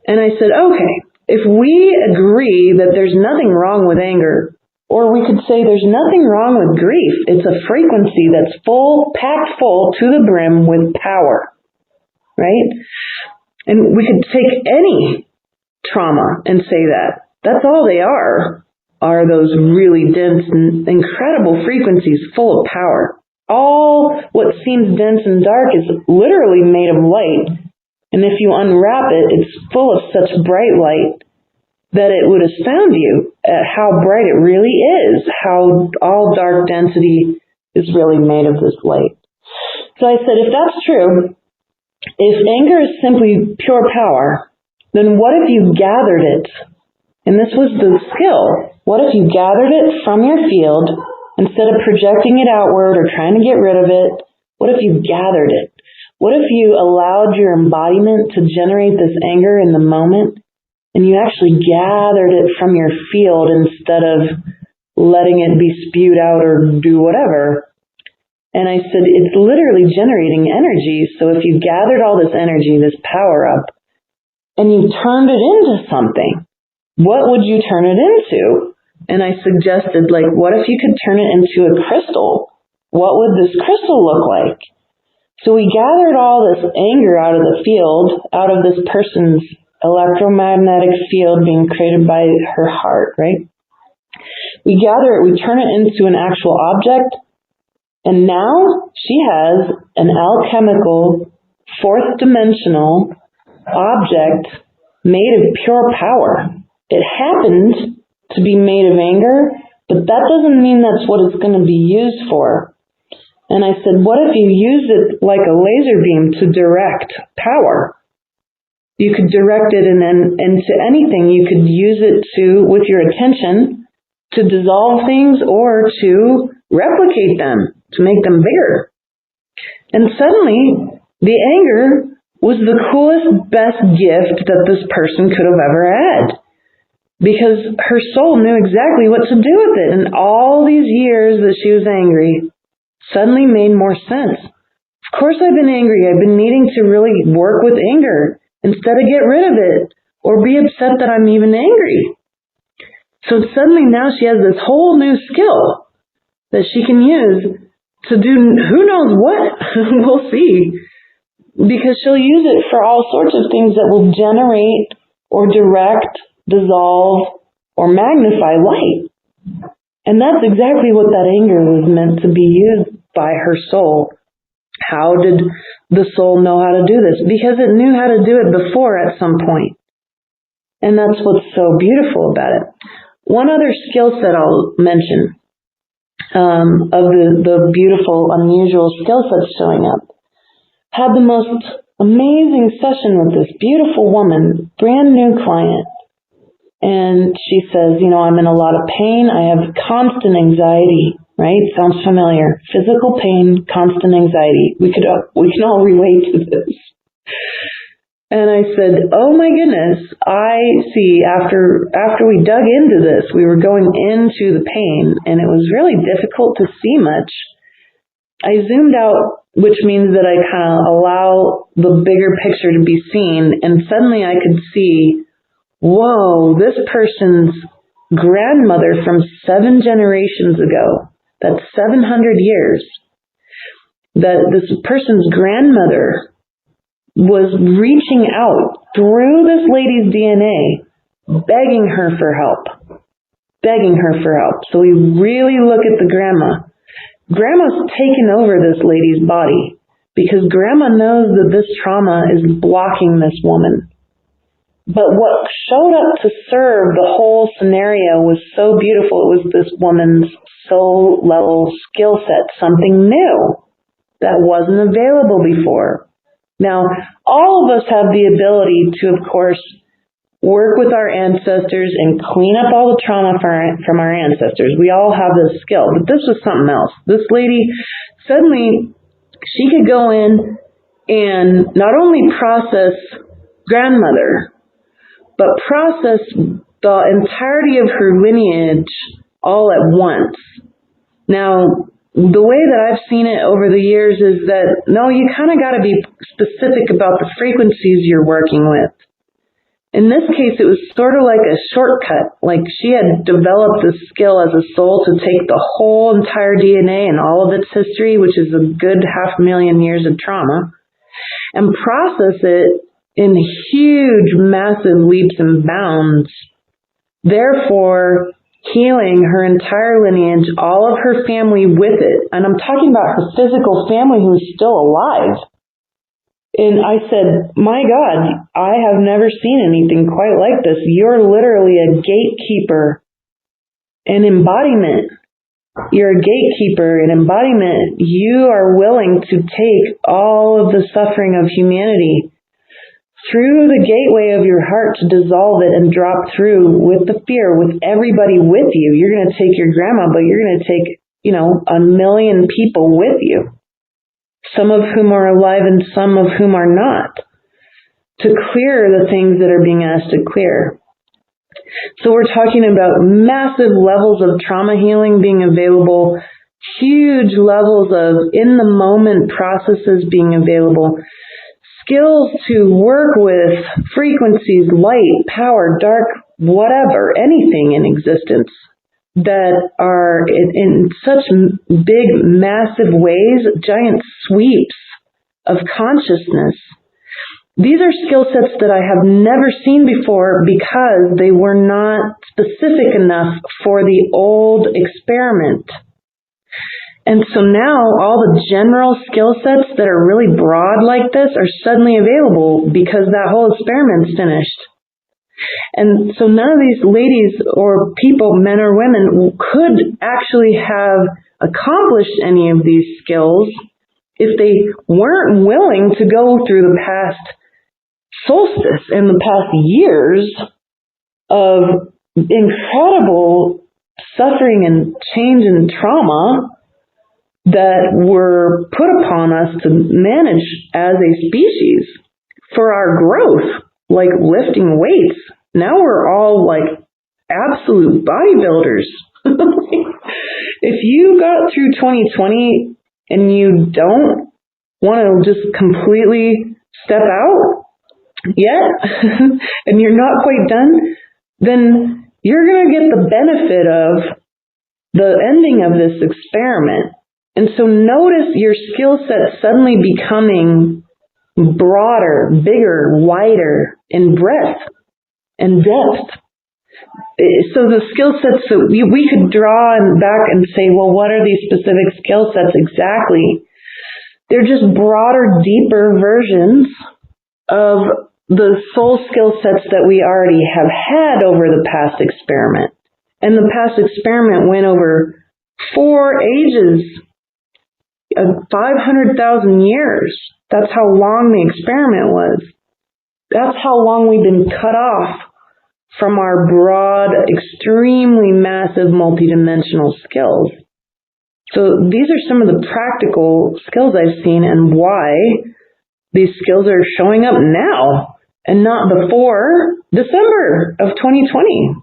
And I said, okay, if we agree that there's nothing wrong with anger, or we could say there's nothing wrong with grief. It's a frequency that's full, packed full to the brim with power, right? And we could take any trauma and say that. That's all they are those really dense and incredible frequencies full of power. All what seems dense and dark is literally made of light. And if you unwrap it, it's full of such bright light that it would astound you at how bright it really is, how all dark density is really made of this light. So I said, if that's true, if anger is simply pure power, then what if you gathered it? And this was the skill. What if you gathered it from your field, instead of projecting it outward or trying to get rid of it? What if you gathered it? What if you allowed your embodiment to generate this anger in the moment? And you actually gathered it from your field instead of letting it be spewed out or do whatever. And I said, it's literally generating energy. So if you gathered all this energy, this power up, and you turned it into something, what would you turn it into? And I suggested, like, what if you could turn it into a crystal? What would this crystal look like? So we gathered all this anger out of the field, out of this person's electromagnetic field being created by her heart, right? We gather it, we turn it into an actual object, and now she has an alchemical, fourth dimensional object made of pure power. It happened to be made of anger, but that doesn't mean that's what it's going to be used for. And I said, what if you use it like a laser beam to direct power? You could direct it into anything. You could use it with your attention, to dissolve things or to replicate them, to make them bigger. And suddenly, the anger was the coolest, best gift that this person could have ever had. Because her soul knew exactly what to do with it. And all these years that she was angry suddenly made more sense. Of course I've been angry. I've been needing to really work with anger instead of get rid of it or be upset that I'm even angry. So suddenly now she has this whole new skill that she can use to do who knows what. We'll see. Because she'll use it for all sorts of things that will generate or direct, dissolve, or magnify light. And that's exactly what that anger was meant to be used by her soul. How did the soul know how to do this? Because it knew how to do it before at some point. And that's what's so beautiful about it. One other skill set I'll mention of the beautiful, unusual skill sets showing up. Had the most amazing session with this beautiful woman, brand new client. And she says, I'm in a lot of pain. I have constant anxiety, right? Sounds familiar. Physical pain, constant anxiety. We can all relate to this. And I said, oh my goodness, I see after we dug into this, we were going into the pain and it was really difficult to see much. I zoomed out, which means that I kind of allow the bigger picture to be seen, and suddenly I could see, whoa, this person's grandmother from 7 generations ago, that's 700 years, that this person's grandmother was reaching out through this lady's DNA, begging her for help. So we really look at the grandma. Grandma's taken over this lady's body because grandma knows that this trauma is blocking this woman. But what showed up to serve the whole scenario was so beautiful. It was this woman's soul level skill set, something new that wasn't available before. Now, all of us have the ability to, of course, work with our ancestors and clean up all the trauma from our ancestors. We all have this skill, but this was something else. This lady, suddenly, she could go in and not only process grandmother, but process the entirety of her lineage all at once. Now, the way that I've seen it over the years is that, no, you kind of got to be specific about the frequencies you're working with. In this case, it was sort of like a shortcut. Like she had developed this skill as a soul to take the whole entire DNA and all of its history, which is a good 500,000 years of trauma, and process it in huge, massive leaps and bounds, therefore healing her entire lineage, all of her family with it. And I'm talking about her physical family who is still alive. And I said, my God, I have never seen anything quite like this. You're literally a gatekeeper, an embodiment. You're a gatekeeper, an embodiment. You are willing to take all of the suffering of humanity through the gateway of your heart to dissolve it and drop through with the fear, with everybody with you. You're going to take your grandma, but you're going to take, 1 million people with you, some of whom are alive and some of whom are not, to clear the things that are being asked to clear. So we're talking about massive levels of trauma healing being available, huge levels of in-the-moment processes being available, skills to work with frequencies, light, power, dark, whatever, anything in existence that are in such big, massive ways, giant sweeps of consciousness. These are skill sets that I have never seen before because they were not specific enough for the old experiment. And so now all the general skill sets that are really broad like this are suddenly available because that whole experiment's finished. And so none of these ladies or people, men or women, could actually have accomplished any of these skills if they weren't willing to go through the past solstice and the past years of incredible suffering and change and trauma that were put upon us to manage as a species for our growth, like lifting weights. Now we're all like absolute bodybuilders. If you got through 2020 and you don't want to just completely step out yet, and you're not quite done, then you're going to get the benefit of the ending of this experiment. And so notice your skill set suddenly becoming broader, bigger, wider in breadth and depth. So the skill sets that we could draw back and say, well, what are these specific skill sets exactly? They're just broader, deeper versions of the soul skill sets that we already have had over the past experiment. And the past experiment went over 4 ages of 500,000 years. That's how long the experiment was. That's how long we've been cut off from our broad, extremely massive, multidimensional skills. So these are some of the practical skills I've seen and why these skills are showing up now and not before December of 2020.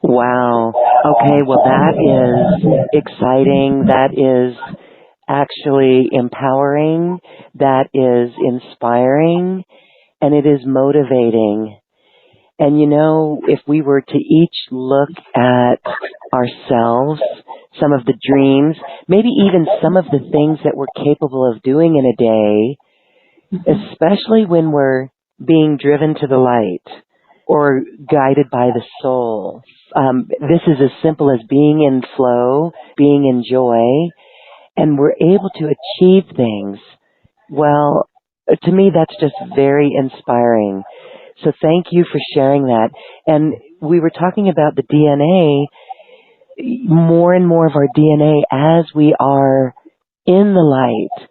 Wow. Okay, well that is exciting. That is actually empowering. That is inspiring. And it is motivating. And you know, if we were to each look at ourselves, some of the dreams, maybe even some of the things that we're capable of doing in a day, especially when we're being driven to the light or guided by the soul. This is as simple as being in flow, being in joy, and we're able to achieve things. Well, to me, that's just very inspiring. So thank you for sharing that. And we were talking about the DNA, more and more of our DNA as we are in the light,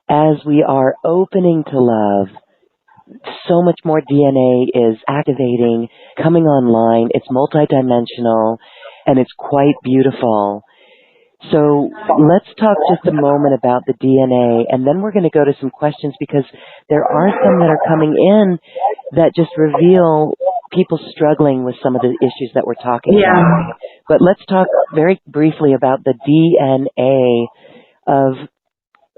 as we are opening to love, so much more DNA is activating, coming online. It's multidimensional, and it's quite beautiful. So let's talk just a moment about the DNA, and then we're going to go to some questions because there are some that are coming in that just reveal people struggling with some of the issues that we're talking about. But let's talk very briefly about the DNA of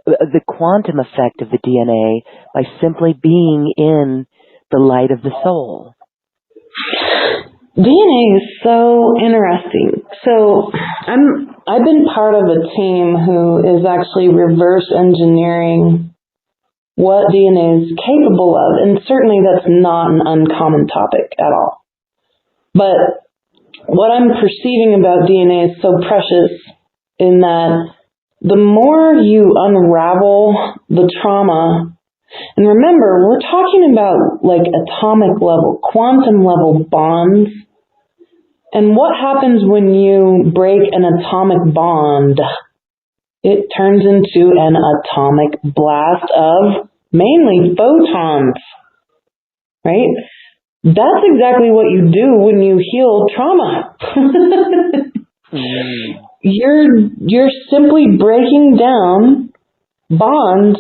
the quantum effect of the DNA by simply being in the light of the soul. DNA is so interesting. So I've been part of a team who is actually reverse engineering what DNA is capable of, and certainly that's not an uncommon topic at all. But what I'm perceiving about DNA is so precious in that the more you unravel the trauma, and remember, we're talking about like atomic level, quantum level bonds. And what happens when you break an atomic bond? It turns into an atomic blast of mainly photons, right? That's exactly what you do when you heal trauma. You're simply breaking down bonds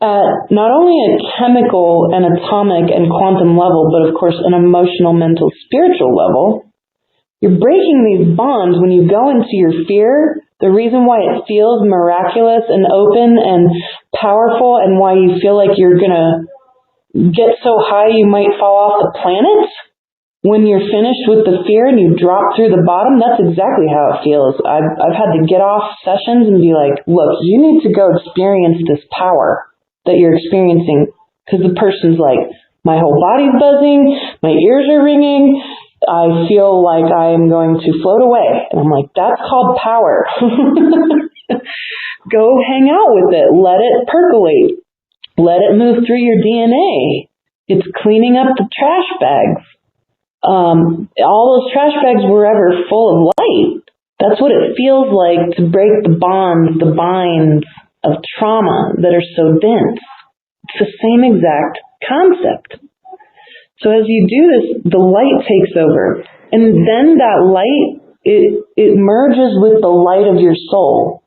at not only a chemical and atomic and quantum level, but of course an emotional, mental, spiritual level. You're breaking these bonds when you go into your fear The reason why it feels miraculous and open and powerful, and why you feel like you're going to get so high you might fall off the planet when you're finished with the fear and you drop through the bottom, that's exactly how it feels. I've had to get off sessions and be like, look, you need to go experience this power that you're experiencing. Because the person's like, my whole body's buzzing, my ears are ringing, I feel like I am going to float away. And I'm like, that's called power. Go hang out with it. Let it percolate. Let it move through your DNA. It's cleaning up the trash bags. All those trash bags were ever full of light. That's what it feels like to break the bonds, the binds of trauma that are so dense. It's the same exact concept. So as you do this, the light takes over. And then that light, it merges with the light of your soul.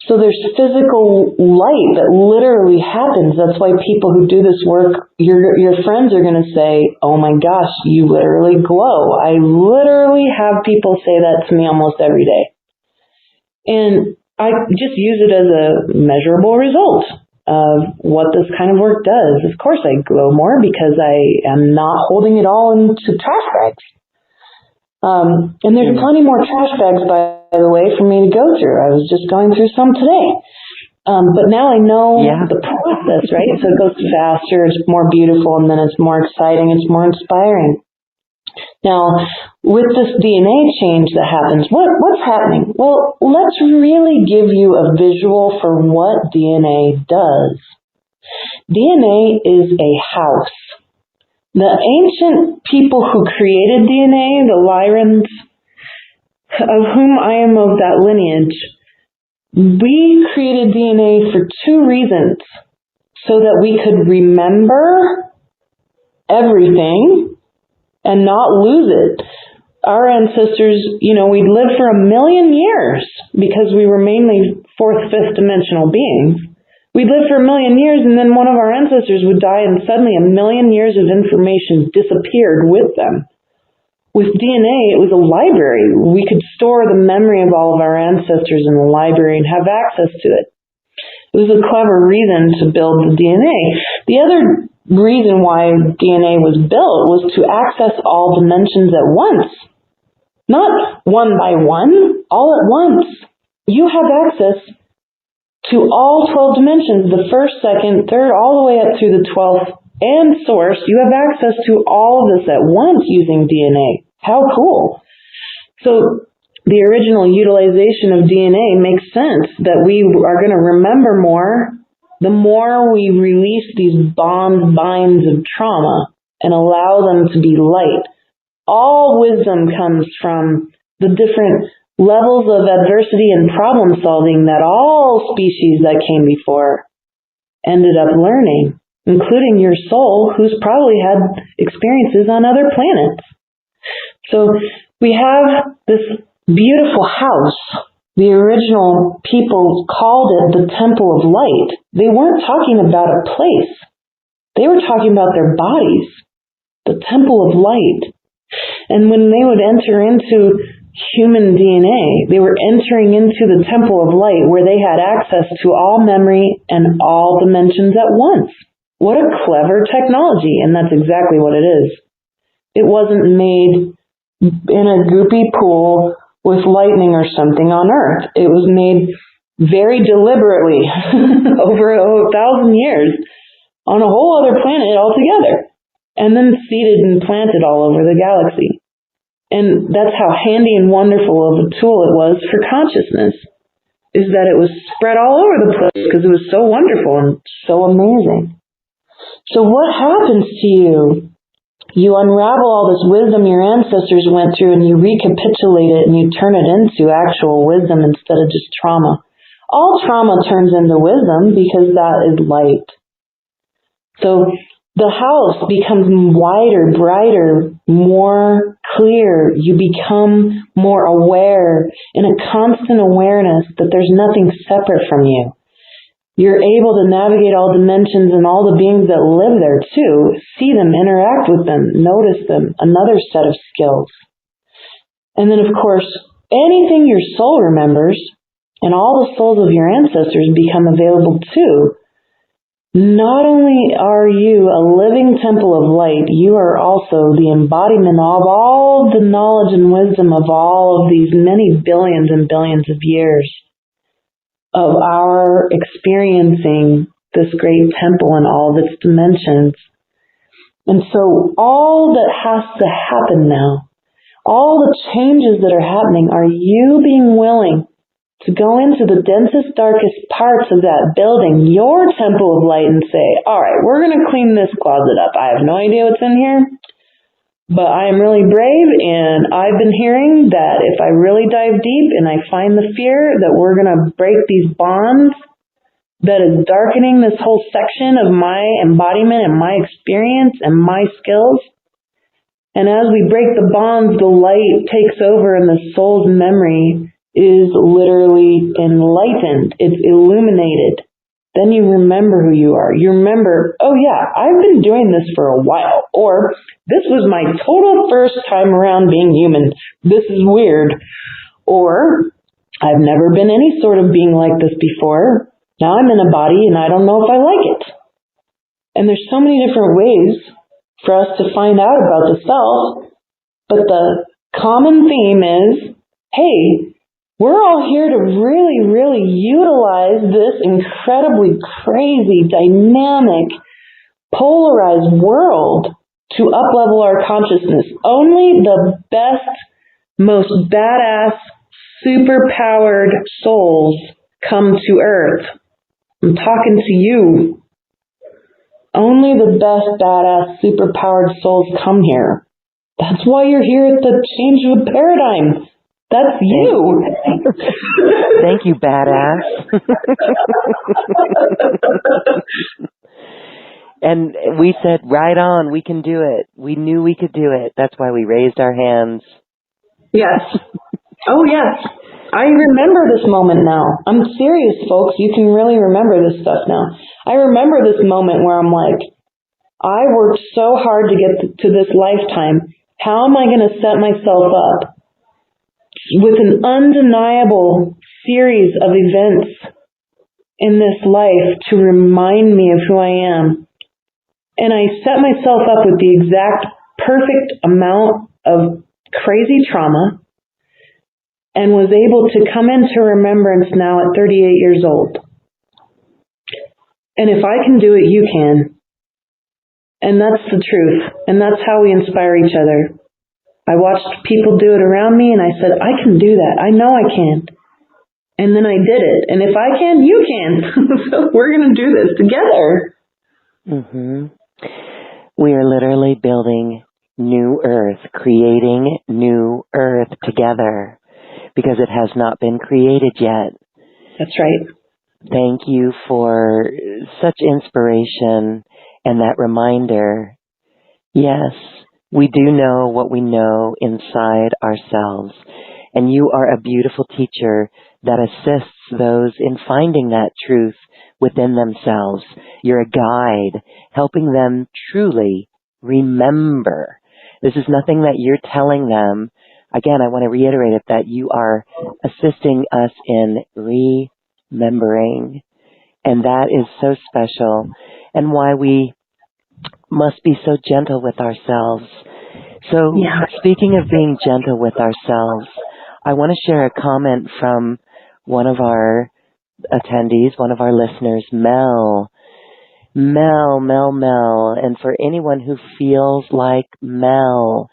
So there's physical light that literally happens. That's why people who do this work, your friends are going to say, oh my gosh, you literally glow. I literally have people say that to me almost every day. And I just use it as a measurable result of what this kind of work does. Of course I glow more because I am not holding it all into trash bags. And there's plenty more trash bags, by the way, for me to go through. I was just going through some today. But now I know the process, right? So it goes faster, it's more beautiful, and then it's more exciting, it's more inspiring. Now, with this DNA change that happens, what's happening? Well, let's really give you a visual for what DNA does. DNA is a house. The ancient people who created DNA, the Lyrans, of whom I am of that lineage, we created DNA for two reasons. So that we could remember everything and not lose it. Our ancestors, we'd lived for 1 million years because we were mainly fourth, fifth dimensional beings. We'd lived for 1 million years, and then one of our ancestors would die, and suddenly 1 million years of information disappeared with them. With DNA, it was a library. We could store the memory of all of our ancestors in the library and have access to it. It was a clever reason to build the DNA. The other reason why DNA was built was to access all dimensions at once. Not one by one, all at once. You have access to all 12 dimensions, the first, second, third, all the way up through the 12th and source. You have access to all of this at once using DNA. How cool. So the original utilization of DNA makes sense that we are going to remember more the more we release these binds of trauma and allow them to be light. All wisdom comes from the different levels of adversity and problem solving that all species that came before ended up learning, including your soul, who's probably had experiences on other planets. So we have this beautiful house. The original people called it the Temple of Light. They weren't talking about a place. They were talking about their bodies, the Temple of Light. And when they would enter into human DNA, they were entering into the Temple of Light where they had access to all memory and all dimensions at once. What a clever technology, and that's exactly what it is. It wasn't made in a goopy pool with lightning or something on Earth. It was made very deliberately over 1,000 years on a whole other planet altogether, and then seeded and planted all over the galaxy. And that's how handy and wonderful of a tool it was for consciousness, is that it was spread all over the place because it was so wonderful and so amazing. So what happens to you? You unravel all this wisdom your ancestors went through and you recapitulate it and you turn it into actual wisdom instead of just trauma. All trauma turns into wisdom because that is light. So the house becomes wider, brighter, more clear. You become more aware, in a constant awareness that there's nothing separate from you. You're able to navigate all dimensions and all the beings that live there too, see them, interact with them, notice them, another set of skills. And then of course, anything your soul remembers, and all the souls of your ancestors become available too. Not only are you a living temple of light, you are also the embodiment of all the knowledge and wisdom of all of these many billions and billions of years of our experiencing this great temple in all of its dimensions. And so all that has to happen now, all the changes that are happening, are you being willing to go into the densest, darkest parts of that building, your temple of light, and say, all right, we're going to clean this closet up. I have no idea what's in here, but I am really brave, and I've been hearing that if I really dive deep and I find the fear, that we're going to break these bonds that is darkening this whole section of my embodiment and my experience and my skills. And as we break the bonds, the light takes over and the soul's memory is literally enlightened. It's illuminated. Then you remember who you are. You remember, oh yeah, I've been doing this for a while. Or, this was my total first time around being human. This is weird. Or, I've never been any sort of being like this before. Now I'm in a body and I don't know if I like it. And there's so many different ways for us to find out about the self. But the common theme is, hey, we're all here to really, really utilize this incredibly crazy, dynamic, polarized world to up-level our consciousness. Only the best, most badass, super-powered souls come to Earth. I'm talking to you. Only the best, badass, super-powered souls come here. That's why you're here at the change of a paradigm. That's you. Thank you, badass. And we said, right on, we can do it. We knew we could do it. That's why we raised our hands. Yes. Oh, yes. I remember this moment now. I'm serious, folks. You can really remember this stuff now. I remember this moment where I'm like, I worked so hard to get to this lifetime. How am I going to set myself up with an undeniable series of events in this life to remind me of who I am? And I set myself up with the exact perfect amount of crazy trauma and was able to come into remembrance now at 38 years old. And if I can do it, you can. And that's the truth. And that's how we inspire each other. I watched people do it around me and I said, I can do that. I know I can. And then I did it. And if I can, you can. So we're going to do this together. Mm-hmm. We are literally building new earth, creating new earth together because it has not been created yet. That's right. Thank you for such inspiration and that reminder. Yes, we do know what we know inside ourselves, and you are a beautiful teacher that assists those in finding that truth within themselves. You're a guide, helping them truly remember. This is nothing that you're telling them. Again, I want to reiterate it, that you are assisting us in remembering, and that is so special, and why we must be so gentle with ourselves. So, Speaking of being gentle with ourselves, I want to share a comment from one of our attendees, one of our listeners, Mel. And for anyone who feels like Mel,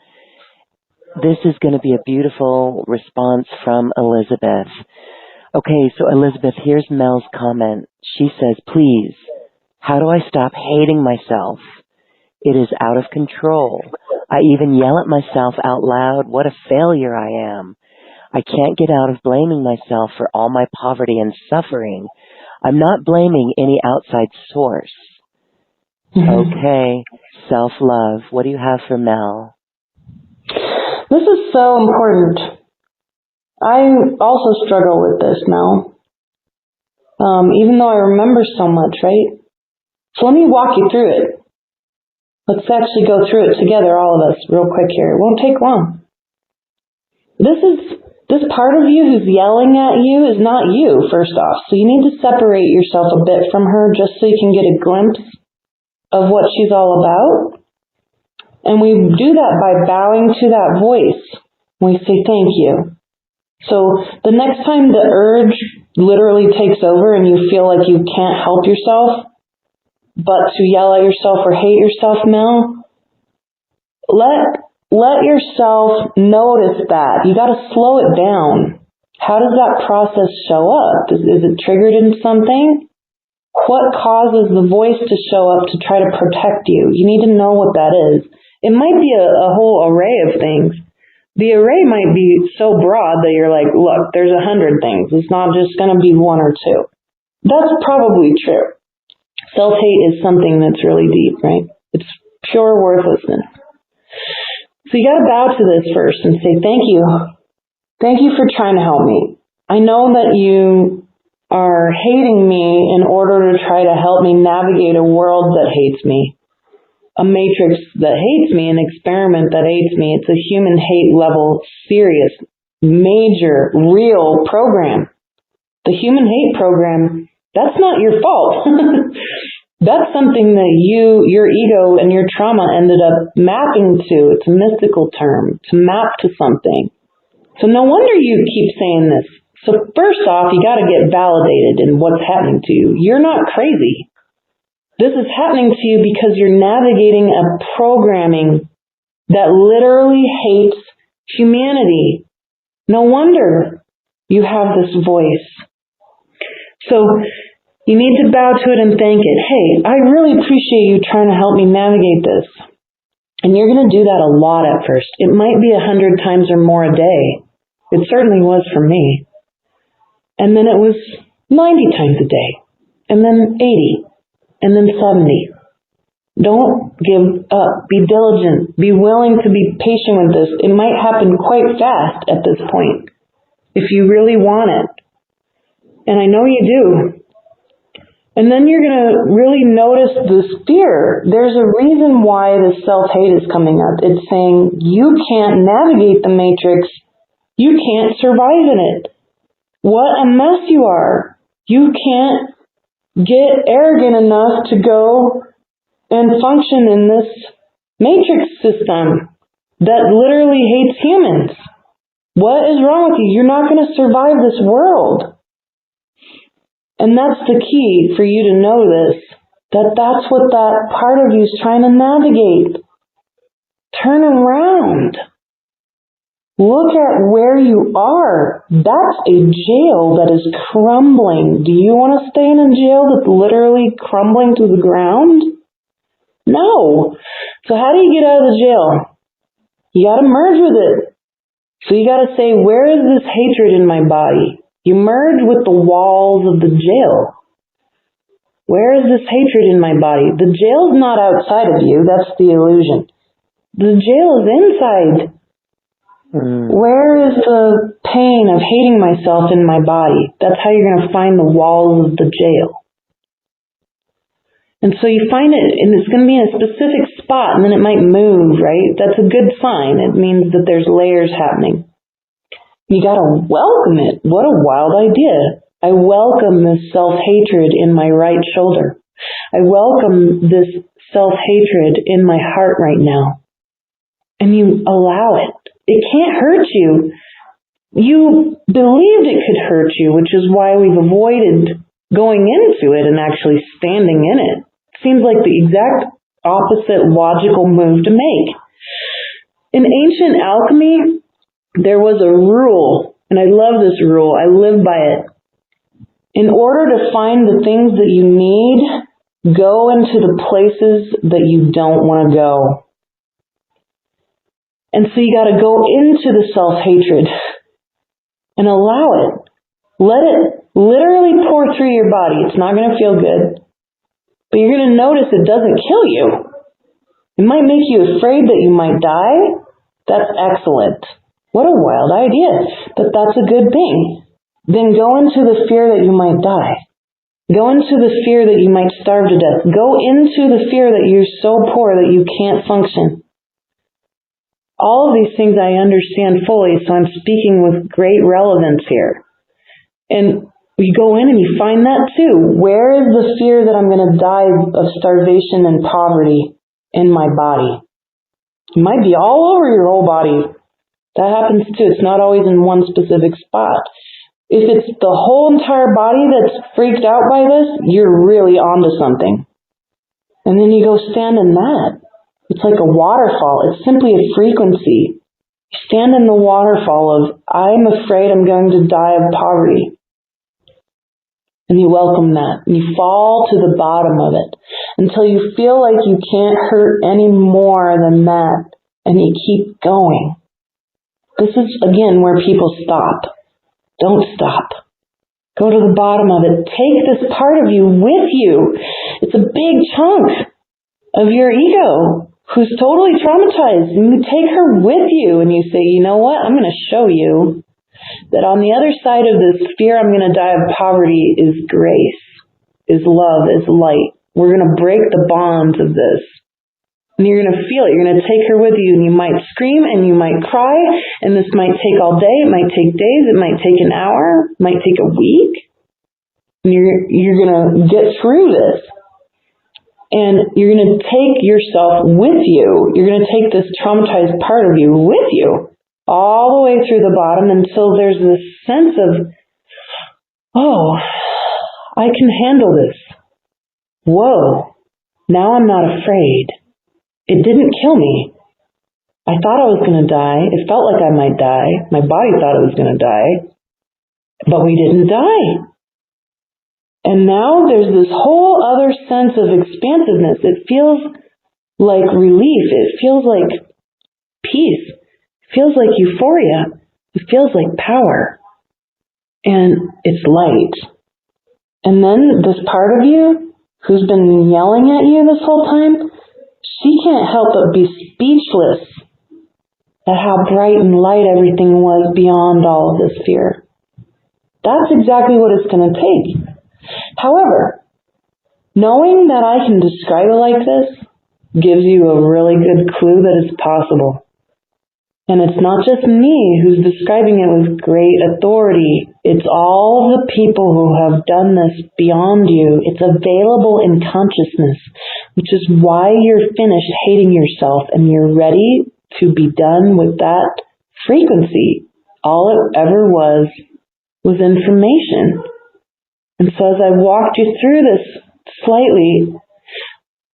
this is going to be a beautiful response from Elizabeth. Okay, so Elizabeth, here's Mel's comment. She says, please, how do I stop hating myself? It is out of control. I even yell at myself out loud, what a failure I am. I can't get out of blaming myself for all my poverty and suffering. I'm not blaming any outside source. Okay, self-love. What do you have for Mel? This is so important. I also struggle with this now. Even though I remember so much, right? So let me walk you through it. Let's actually go through it together, all of us, real quick here. It won't take long. This is This part of you who's yelling at you is not you, first off. So you need to separate yourself a bit from her just so you can get a glimpse of what she's all about. And we do that by bowing to that voice. We say thank you. So the next time the urge literally takes over and you feel like you can't help yourself but to yell at yourself or hate yourself, Mel, let yourself notice that. You got to slow it down. How does that process show up? Is it triggered in something? What causes the voice to show up to try to protect you? You need to know what that is. It might be a whole array of things. The array might be so broad that you're like, look, there's 100 things. It's not just going to be one or two. That's probably true. Self-hate is something that's really deep, right? It's pure worthlessness. So you got to bow to this first and say, thank you. Thank you for trying to help me. I know that you are hating me in order to try to help me navigate a world that hates me. A matrix that hates me, an experiment that hates me. It's a human hate level, serious, major, real program. The human hate program, that's not your fault. That's something that your ego and your trauma ended up mapping to. It's a mystical term, to map to something. So no wonder you keep saying this. So first off, you got to get validated in what's happening to you. You're not crazy. This is happening to you because you're navigating a programming that literally hates humanity. No wonder you have this voice. So you need to bow to it and thank it. Hey, I really appreciate you trying to help me navigate this. And you're going to do that a lot at first. It might be 100 times or more a day. It certainly was for me. And then it was 90 times a day. And then 80. And then 70. Don't give up. Be diligent. Be willing to be patient with this. It might happen quite fast at this point if you really want it. And I know you do. And then you're going to really notice this fear. There's a reason why this self-hate is coming up. It's saying you can't navigate the matrix. You can't survive in it. What a mess you are. You can't get arrogant enough to go and function in this matrix system that literally hates humans. What is wrong with you? You're not going to survive this world. And that's the key for you to know this, that's what that part of you is trying to navigate. Turn around. Look at where you are. That's a jail that is crumbling. Do you want to stay in a jail that's literally crumbling to the ground? No. So how do you get out of the jail? You got to merge with it. So you got to say, where is this hatred in my body? You merge with the walls of the jail. Where is this hatred in my body? The jail's not outside of you. That's the illusion. The jail is inside. Where is the pain of hating myself in my body? That's how you're going to find the walls of the jail. And so you find it, and it's going to be in a specific spot, and then it might move, right? That's a good sign. It means that there's layers happening. You got to welcome it. What a wild idea. I welcome this self-hatred in my right shoulder. I welcome this self-hatred in my heart right now. And you allow it. It can't hurt you. You believed it could hurt you, which is why we've avoided going into it and actually standing in it. Seems like the exact opposite logical move to make. In ancient alchemy, there was a rule, and I love this rule. I live by it. In order to find the things that you need, go into the places that you don't want to go. And so you got to go into the self-hatred and allow it. Let it literally pour through your body. It's not going to feel good, but you're going to notice it doesn't kill you. It might make you afraid that you might die. That's excellent. What a wild idea, but that's a good thing. Then go into the fear that you might die. Go into the fear that you might starve to death. Go into the fear that you're so poor that you can't function. all of these things I understand fully, so I'm speaking with great relevance here. And you go in and you find that too. Where is the fear that I'm going to die of starvation and poverty in my body? It might be all over your whole body. That happens too. It's not always in one specific spot. If it's the whole entire body that's freaked out by this, you're really onto something. And then you go stand in that. It's like a waterfall. It's simply a frequency. You stand in the waterfall of, I'm afraid I'm going to die of poverty. And you welcome that. And you fall to the bottom of it until you feel like you can't hurt any more than that. And you keep going. This is, again, where people stop. Don't stop. Go to the bottom of it. Take this part of you with you. It's a big chunk of your ego who's totally traumatized. And you take her with you and you say, you know what? I'm going to show you that on the other side of this fear I'm going to die of poverty is grace, is love, is light. We're going to break the bonds of this. And you're going to feel it. You're going to take her with you, and you might scream and you might cry, and this might take all day. It might take days. It might take an hour. It might take a week. And you're going to get through this. And you're going to take yourself with you. You're going to take this traumatized part of you with you all the way through the bottom until there's this sense of, oh, I can handle this. Whoa, now I'm not afraid. It didn't kill me. I thought I was going to die. It felt like I might die. My body thought it was going to die. But we didn't die. And now there's this whole other sense of expansiveness. It feels like relief. It feels like peace. It feels like euphoria. It feels like power. And it's light. And then this part of you who's been yelling at you this whole time, she can't help but be speechless at how bright and light everything was beyond all of this fear. That's exactly what it's going to take. However, knowing that I can describe it like this gives you a really good clue that it's possible. And it's not just me who's describing it with great authority. It's all the people who have done this beyond you. It's available in consciousness, which is why you're finished hating yourself and you're ready to be done with that frequency. All it ever was information. And so as I walked you through this slightly,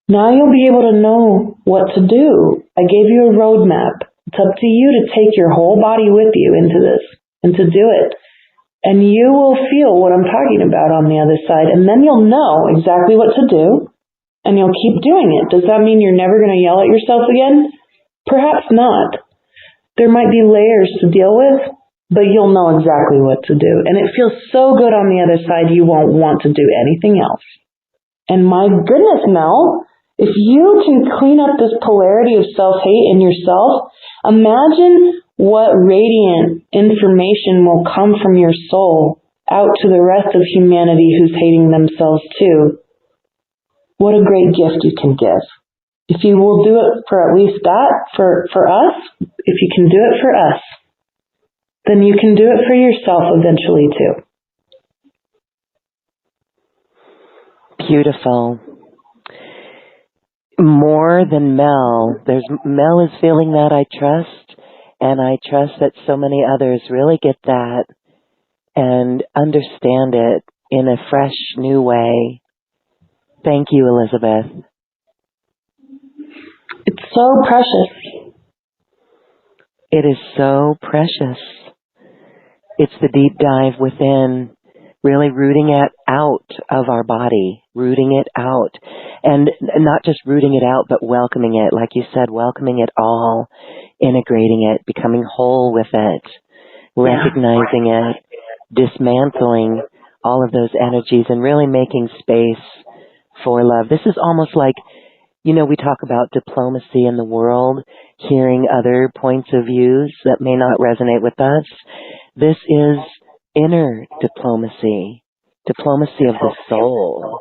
now you'll be able to know what to do. I gave you a roadmap. It's up to you to take your whole body with you into this and to do it. And you will feel what I'm talking about on the other side. And then you'll know exactly what to do. And you'll keep doing it. Does that mean you're never going to yell at yourself again? Perhaps not. There might be layers to deal with, but you'll know exactly what to do. And it feels so good on the other side, you won't want to do anything else. And my goodness, Mel, if you can clean up this polarity of self-hate in yourself, imagine what radiant information will come from your soul out to the rest of humanity who's hating themselves too. What a great gift you can give. If you will do it for at least that, for us, if you can do it for us, then you can do it for yourself eventually too. Beautiful. More than Mel. Mel is feeling that, I trust, and I trust that so many others really get that and understand it in a fresh, new way. Thank you, Elizabeth. It's so precious. It is so precious. It's the deep dive within, really rooting it out of our body, rooting it out. And not just rooting it out, but welcoming it. Like you said, welcoming it all, integrating it, becoming whole with it, recognizing it, dismantling all of those energies and really making space for love. This is almost like, we talk about diplomacy in the world, hearing other points of views that may not resonate with us. This is inner diplomacy of the soul.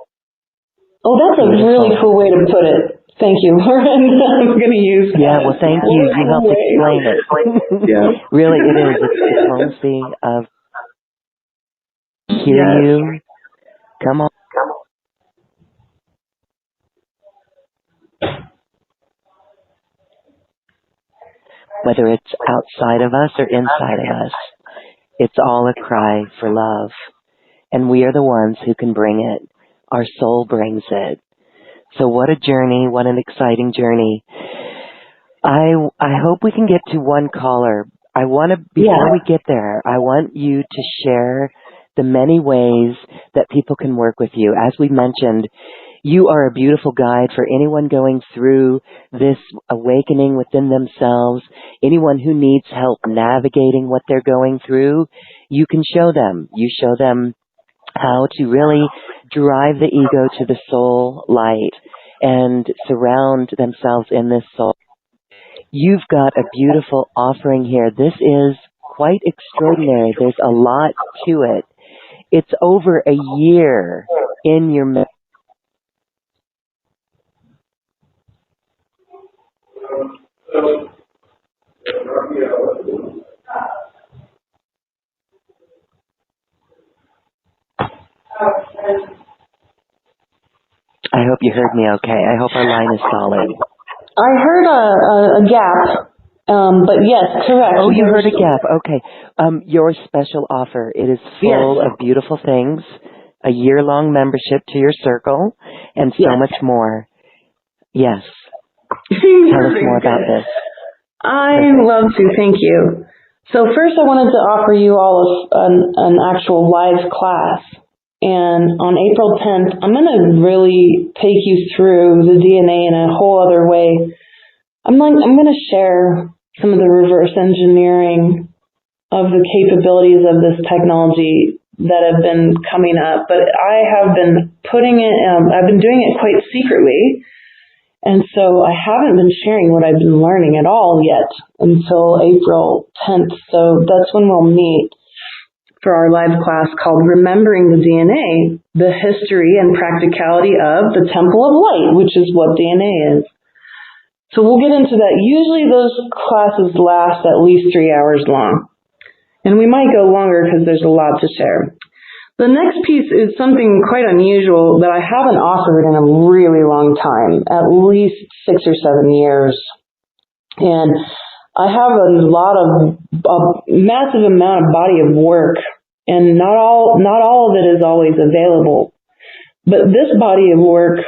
Oh, that's a really cool way to put it. Thank you, Lauren. I'm going to use that. Yeah, well, thank you. You helped explain it. Yeah. Really, it is. It's the diplomacy of hear Yes. you. Come on. Whether it's outside of us or inside of us, it's all a cry for love. And we are the ones who can bring it. Our soul brings it. So what a journey, what an exciting journey. I hope we can get to one caller. I want to, before we get there, I want you to share the many ways that people can work with you. As we mentioned, you are a beautiful guide for anyone going through this awakening within themselves, anyone who needs help navigating what they're going through. You can show them. You show them how to really drive the ego to the soul light and surround themselves in this soul. You've got a beautiful offering here. This is quite extraordinary. There's a lot to it. It's over a year in your I hope you heard me okay. I hope our line is solid. I heard a gap, but yes, correct. Oh, you heard a gap. Okay. Your special offer, it is full of beautiful things, a year-long membership to your circle, and so much more. Yes. Tell us more about this. I'd love to. Thank you. So first I wanted to offer you all an actual live class. And on April 10th, I'm going to really take you through the DNA in a whole other way. I'm going to share some of the reverse engineering of the capabilities of this technology that have been coming up. But I have been I've been doing it quite secretly. And so I haven't been sharing what I've been learning at all yet until April 10th. So that's when we'll meet for our live class called Remembering the DNA, the history and practicality of the Temple of Light, which is what DNA is. So we'll get into that. Usually those classes last at least 3 hours long. And we might go longer because there's a lot to share. The next piece is something quite unusual that I haven't offered in a really long time, at least 6 or 7 years. And I have a massive amount of body of work, and not all of it is always available. But this body of work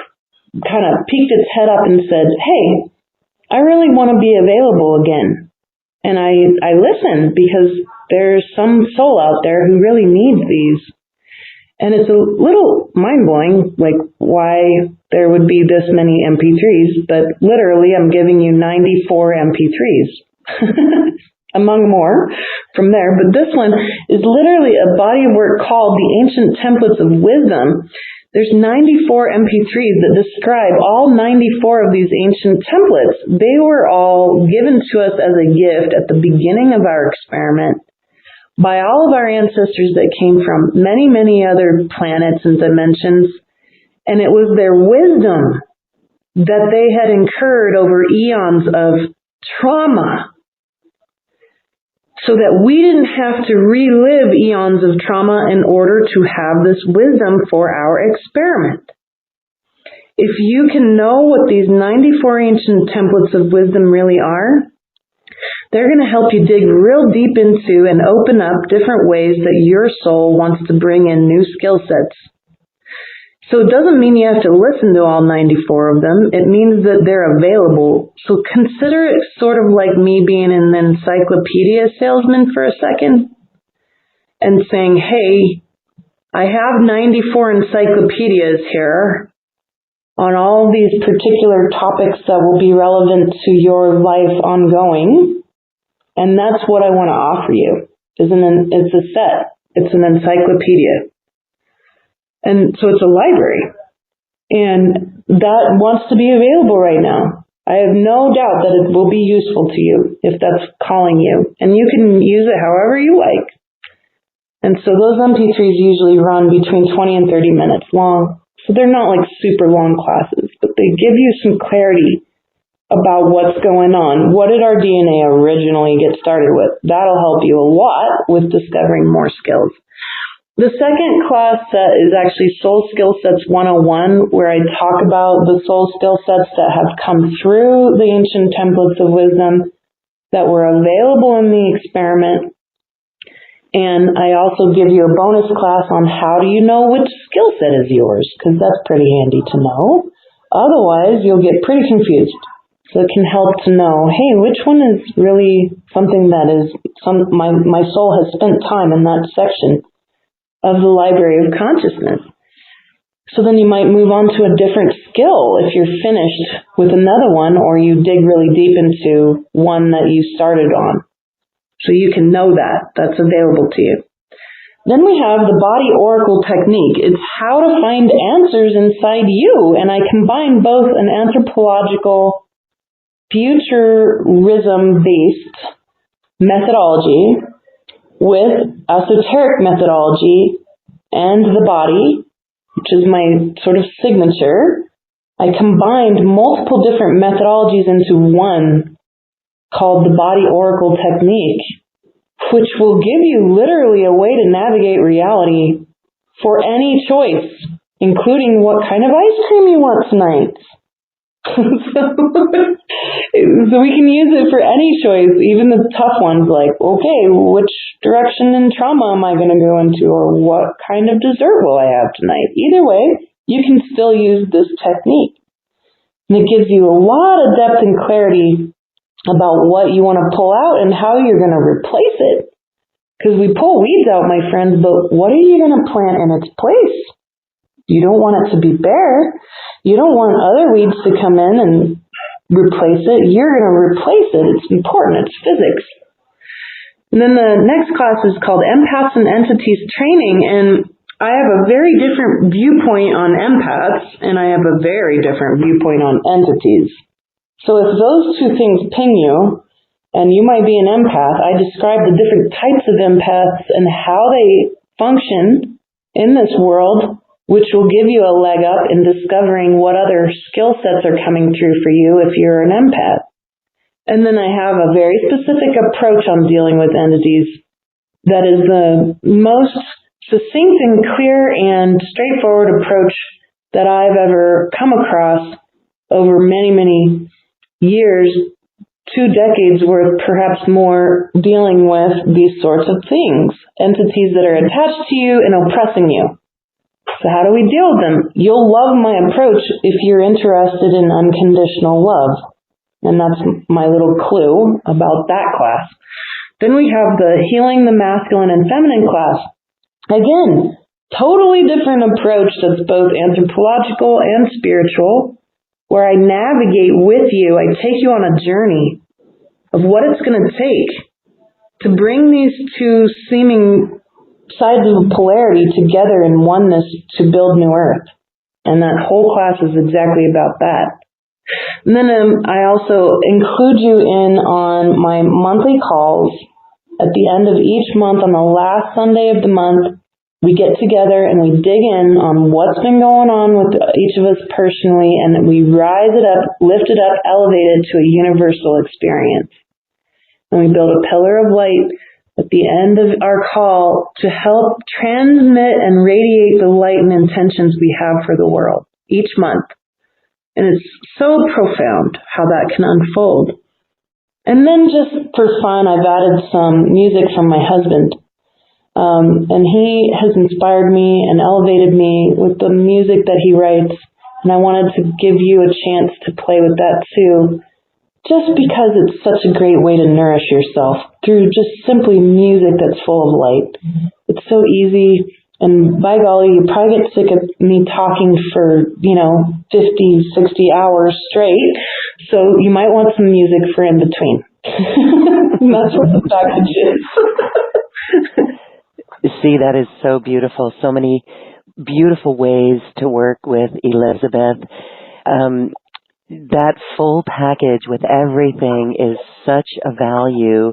kind of peeked its head up and said, hey, I really want to be available again. And I listen because there's some soul out there who really needs these. And it's a little mind-blowing, like why there would be this many MP3s, but literally I'm giving you 94 MP3s. Among more from there, but this one is literally a body of work called The Ancient Templates of Wisdom. There's 94 MP3s that describe all 94 of these ancient templates. They were all given to us as a gift at the beginning of our experiment by all of our ancestors that came from many, many other planets and dimensions, and it was their wisdom that they had incurred over eons of trauma, so that we didn't have to relive eons of trauma in order to have this wisdom for our experiment. If you can know what these 94 ancient templates of wisdom really are, they're going to help you dig real deep into and open up different ways that your soul wants to bring in new skill sets. So it doesn't mean you have to listen to all 94 of them. It means that they're available. So consider it sort of like me being an encyclopedia salesman for a second and saying, hey, I have 94 encyclopedias here on all these particular topics that will be relevant to your life ongoing. And that's what I want to offer you. It's a set. It's an encyclopedia. And so it's a library, and that wants to be available right now. I have no doubt that it will be useful to you if that's calling you, and you can use it however you like. And so those MP3s usually run between 20 and 30 minutes long. So they're not like super long classes, but they give you some clarity about what's going on. What did our DNA originally get started with? That'll help you a lot with discovering more skills. The second class set is actually Soul Skill Sets 101, where I talk about the soul skill sets that have come through the ancient templates of wisdom that were available in the experiment. And I also give you a bonus class on how do you know which skill set is yours, because that's pretty handy to know. Otherwise, you'll get pretty confused. So it can help to know, hey, which one is really something that is, my soul has spent time in that section of the library of consciousness. So then you might move on to a different skill if you're finished with another one, or you dig really deep into one that you started on. So you can know that. That's available to you. Then we have the body oracle technique. It's how to find answers inside you. And I combine both an anthropological, futurism-based methodology with esoteric methodology and the body, which is my sort of signature. I combined multiple different methodologies into one called the body oracle technique, which will give you literally a way to navigate reality for any choice, including what kind of ice cream you want tonight. So we can use it for any choice, even the tough ones like, okay, which direction in trauma am I going to go into, or what kind of dessert will I have tonight? Either way, you can still use this technique. And it gives you a lot of depth and clarity about what you want to pull out and how you're going to replace it. Because we pull weeds out, my friends, but what are you going to plant in its place? You don't want it to be bare. You don't want other weeds to come in and replace it. You're going to replace it. It's important. It's physics. And then the next class is called Empaths and Entities Training, and I have a very different viewpoint on empaths, and I have a very different viewpoint on entities. So if those two things ping you, and you might be an empath, I describe the different types of empaths and how they function in this world, which will give you a leg up in discovering what other skill sets are coming through for you if you're an empath. And then I have a very specific approach on dealing with entities that is the most succinct and clear and straightforward approach that I've ever come across over many, many years, 2 decades worth, perhaps more, dealing with these sorts of things. Entities that are attached to you and oppressing you. So how do we deal with them? You'll love my approach if you're interested in unconditional love. And that's my little clue about that class. Then we have the Healing the Masculine and Feminine class. Again, totally different approach that's both anthropological and spiritual, where I navigate with you. I take you on a journey of what it's going to take to bring these two seeming sides of polarity together in oneness to build new earth. And that whole class is exactly about that. And then I also include you in on my monthly calls. At the end of each month, on the last Sunday of the month, we get together and we dig in on what's been going on with each of us personally, and we rise it up, lift it up, elevate it to a universal experience. And we build a pillar of light at the end of our call to help transmit and radiate the light and intentions we have for the world each month. And it's so profound how that can unfold. And then just for fun, I've added some music from my husband. And he has inspired me and elevated me with the music that he writes. And I wanted to give you a chance to play with that too, just because it's such a great way to nourish yourself through just simply music that's full of light. It's so easy, and by golly, you probably get sick of me talking for, 50, 60 hours straight, so you might want some music for in between. That's what the package is. See, that is so beautiful. So many beautiful ways to work with Elizabeth. That full package with everything is such a value,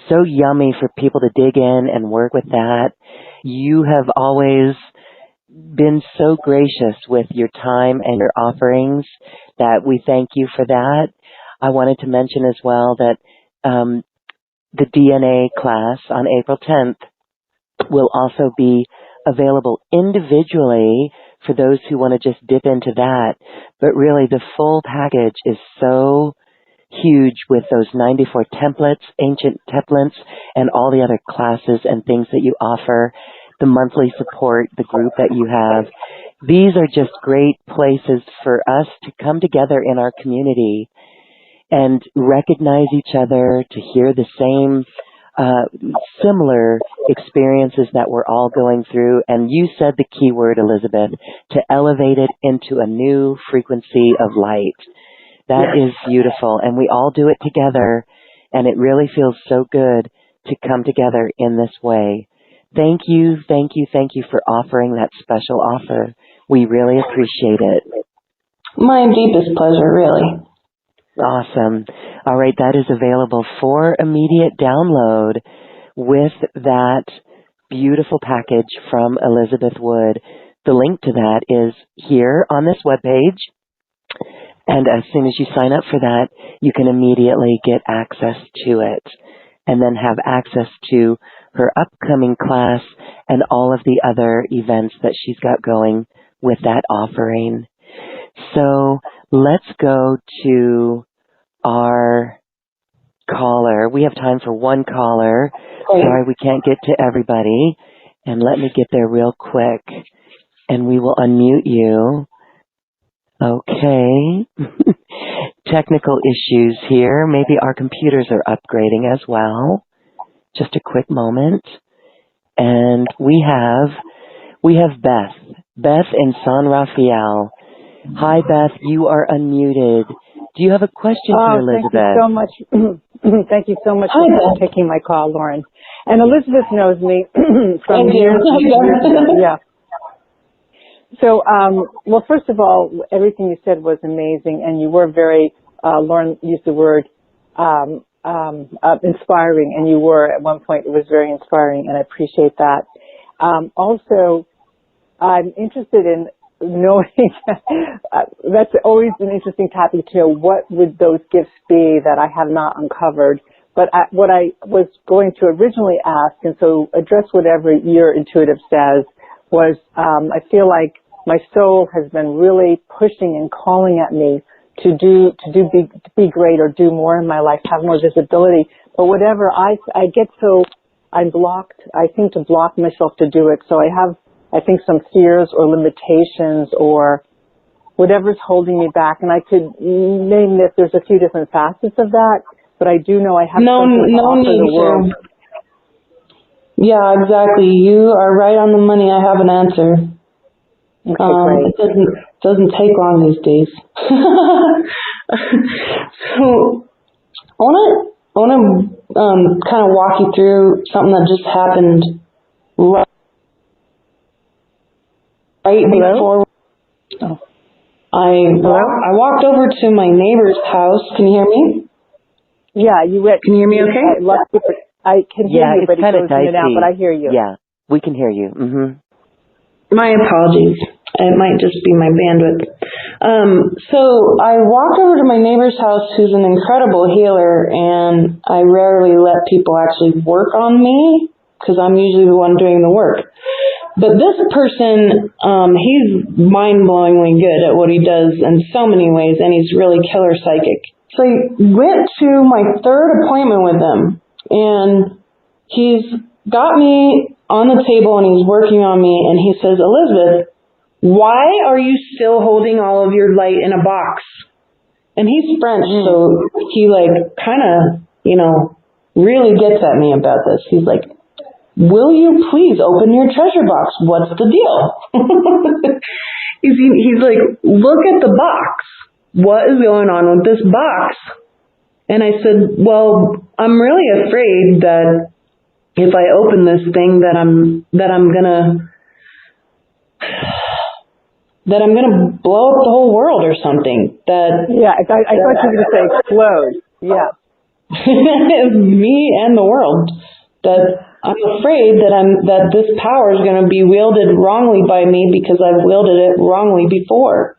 so yummy for people to dig in and work with that. You have always been so gracious with your time and your offerings that we thank you for that. I wanted to mention as well that the DNA class on April 10th will also be available individually for those who want to just dip into that. But really, the full package is so huge with those 94 templates, ancient templates, and all the other classes and things that you offer, the monthly support, the group that you have. These are just great places for us to come together in our community and recognize each other, to hear the same similar experiences that we're all going through. And you said the key word, Elizabeth, to elevate it into a new frequency of light. That is beautiful. And we all do it together. And it really feels so good to come together in this way. Thank you, thank you, thank you for offering that special offer. We really appreciate it. My deepest pleasure, really. Awesome. All right, that is available for immediate download with that beautiful package from Elizabeth Wood. The link to that is here on this webpage. And as soon as you sign up for that, you can immediately get access to it and then have access to her upcoming class and all of the other events that she's got going with that offering. So let's go to our caller. We have time for one caller. Sorry, we can't get to everybody. And let me get there real quick. And we will unmute you. Okay. Technical issues here. Maybe our computers are upgrading as well. Just a quick moment. And we have Beth. Beth in San Rafael. Hi, Beth. You are unmuted. Do you have a question for Elizabeth? Thank you so much. Thank you so much for taking my call, Lauren. And Elizabeth knows me from years. Yeah. So, well, first of all, everything you said was amazing, and you were very, Lauren used the word inspiring, and you were at one point. It was very inspiring, and I appreciate that. Also, I'm interested in knowing, that's always an interesting topic to know, what would those gifts be that I have not uncovered. But what I was going to originally ask, and so address whatever your intuitive says, was I feel like my soul has been really pushing and calling at me to be great or do more in my life, have more visibility. But whatever, I get so, I'm blocked. I seem to block myself to do it. So I have, I think, some fears or limitations or whatever's holding me back. And I could name this. There's a few different facets of that, but I do know I have something to offer the world. Yeah, exactly. You are right on the money. I have an answer. Okay, great. It doesn't take long these days. So I want to kind of walk you through something that just happened right before. Oh. I walked over to my neighbor's house. Can you hear me? Yeah, you went. Can you hear me okay? I can hear you, but it goes in and out, but I hear you. Yeah, we can hear you. Mm-hmm. My apologies. It might just be my bandwidth. So I walked over to my neighbor's house, who's an incredible healer, and I rarely let people actually work on me because I'm usually the one doing the work. But this person, he's mind-blowingly good at what he does in so many ways, and he's really killer psychic. So I went to my third appointment with him, and he's got me on the table and he's working on me, and he says, "Elizabeth, why are you still holding all of your light in a box?" And he's French, so he kind of, really gets at me about this. He's like, "Will you please open your treasure box? What's the deal?" He's like, "Look at the box. What is going on with this box?" And I said, "Well, I'm really afraid that if I open this thing that I'm gonna blow up the whole world or something." Yeah, I thought you were going to say explode. Yeah. Me and the world. that I'm afraid that this power is going to be wielded wrongly by me because I've wielded it wrongly before.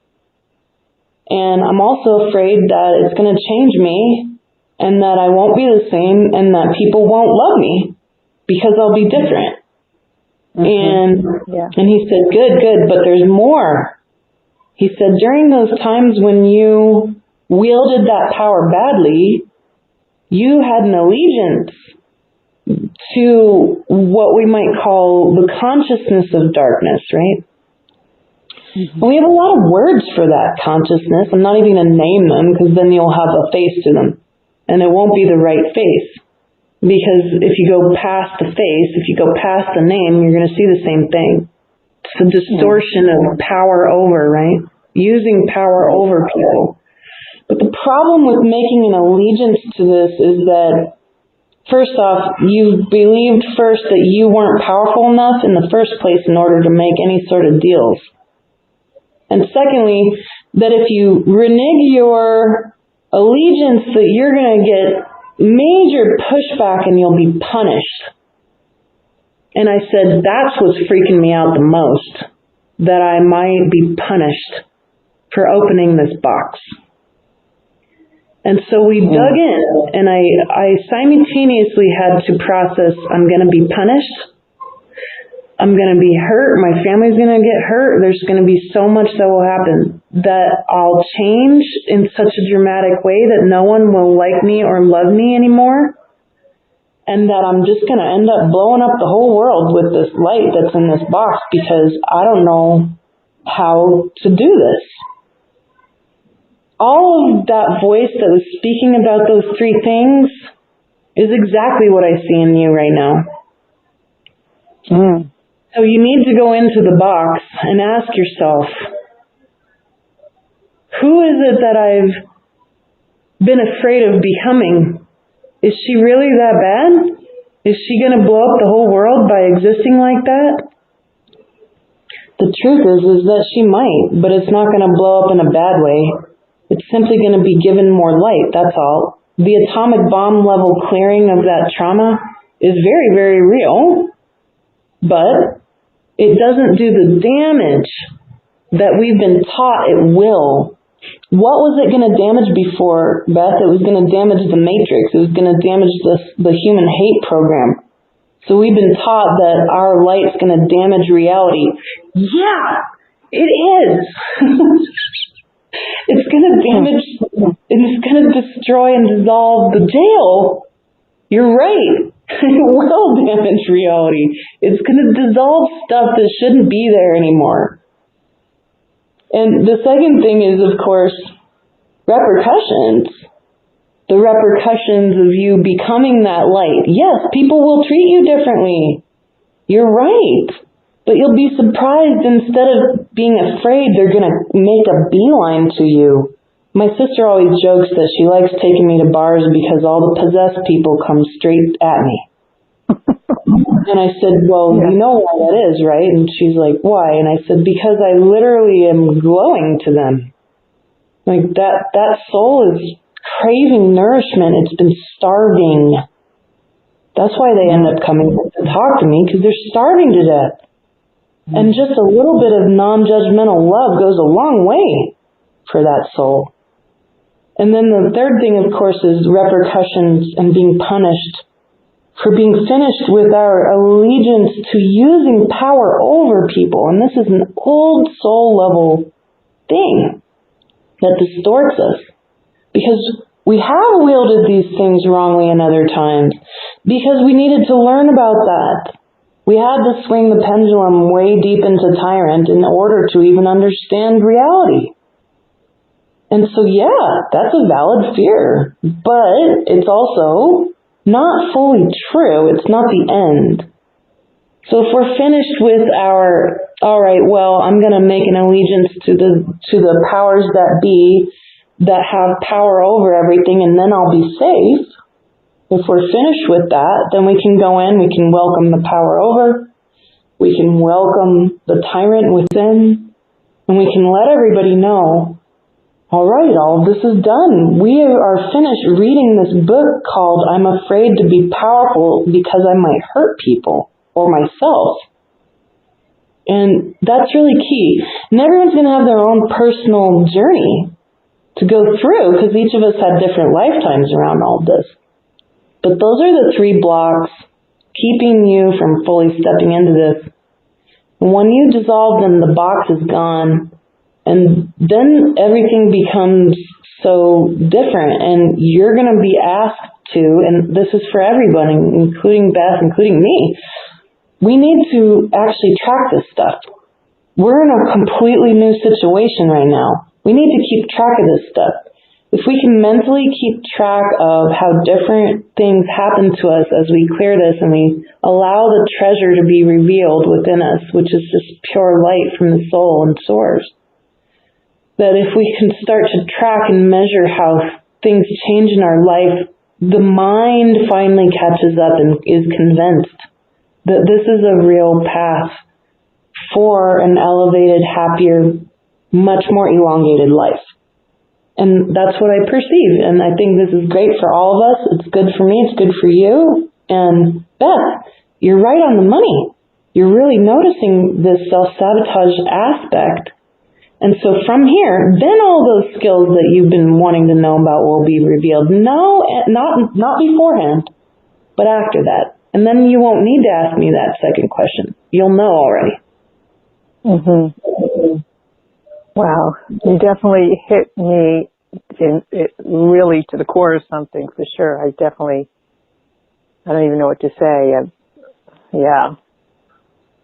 And I'm also afraid that it's going to change me and that I won't be the same and that people won't love me because I'll be different. And he said, good, but there's more. He said, during those times when you wielded that power badly, you had an allegiance to what we might call the consciousness of darkness, right? And we have a lot of words for that consciousness. I'm not even going to name them because then you'll have a face to them. And it won't be the right face. Because if you go past the face, if you go past the name, you're going to see the same thing. It's a distortion of power over, right? Using power over people. But the problem with making an allegiance to this is that, first off, you believed first that you weren't powerful enough in the first place in order to make any sort of deals. And secondly, that if you renege your allegiance, that you're going to get major pushback and you'll be punished. And I said, that's what's freaking me out the most, that I might be punished for opening this box. And so we dug in, and I simultaneously had to process, I'm going to be punished, I'm going to be hurt, my family's going to get hurt, there's going to be so much that will happen, that I'll change in such a dramatic way that no one will like me or love me anymore, and that I'm just going to end up blowing up the whole world with this light that's in this box because I don't know how to do this. All of that voice that was speaking about those three things is exactly what I see in you right now. So you need to go into the box and ask yourself, who is it that I've been afraid of becoming? Is she really that bad? Is she going to blow up the whole world by existing like that? The truth is that she might, but it's not going to blow up in a bad way. It's simply going to be given more light, that's all. The atomic bomb level clearing of that trauma is very, very real, but it doesn't do the damage that we've been taught it will. What was it going to damage before, Beth? It was going to damage the matrix. It was going to damage the human hate program. So we've been taught that our light's going to damage reality. Yeah, it is. It's going to damage, and it's going to destroy and dissolve the jail. You're right. It will damage reality. It's going to dissolve stuff that shouldn't be there anymore. And the second thing is, of course, repercussions. The repercussions of you becoming that light. Yes, people will treat you differently. You're right. But you'll be surprised, instead of being afraid, they're going to make a beeline to you. My sister always jokes that she likes taking me to bars because all the possessed people come straight at me. And I said, well, you know why that is, right? And she's like, why? And I said, because I literally am glowing to them. Like that soul is craving nourishment. It's been starving. That's why they end up coming to talk to me, because they're starving to death. And just a little bit of non-judgmental love goes a long way for that soul. And then the third thing, of course, is repercussions and being punished for being finished with our allegiance to using power over people. And this is an old soul level thing that distorts us, because we have wielded these things wrongly in other times because we needed to learn about that. We had to swing the pendulum way deep into Tyrant in order to even understand reality. And so, yeah, that's a valid fear, but it's also not fully true. It's not the end. So if we're finished with our, all right, well, I'm going to make an allegiance to the powers that be that have power over everything, and then I'll be safe. If we're finished with that, then we can go in, we can welcome the power over, we can welcome the tyrant within, and we can let everybody know, all right, all of this is done. We are finished reading this book called I'm Afraid to Be Powerful Because I Might Hurt People or Myself. And that's really key. And everyone's going to have their own personal journey to go through because each of us had different lifetimes around all of this. But those are the 3 blocks keeping you from fully stepping into this. When you dissolve them, the box is gone. And then everything becomes so different. And you're going to be asked to, and this is for everybody, including Beth, including me, we need to actually track this stuff. We're in a completely new situation right now. We need to keep track of this stuff. If we can mentally keep track of how different things happen to us as we clear this and we allow the treasure to be revealed within us, which is just pure light from the soul and source, that if we can start to track and measure how things change in our life, the mind finally catches up and is convinced that this is a real path for an elevated, happier, much more elongated life. And that's what I perceive. And I think this is great for all of us. It's good for me. It's good for you. And Beth, you're right on the money. You're really noticing this self-sabotage aspect. And so from here, then all those skills that you've been wanting to know about will be revealed. No, not beforehand, but after that. And then you won't need to ask me that second question. You'll know already. Mm-hmm. Wow, you definitely hit me really to the core of something for sure. I don't even know what to say. Yeah.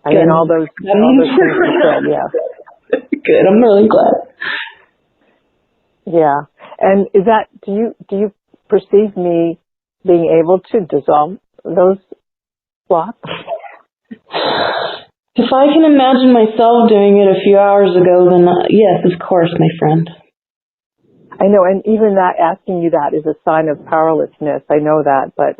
I mean, all those things you said, yeah. Good, I'm really glad. Yeah. And is that, do you perceive me being able to dissolve those blocks? If I can imagine myself doing it a few hours ago, then yes, of course, my friend. I know, and even that, asking you that is a sign of powerlessness. I know that, but...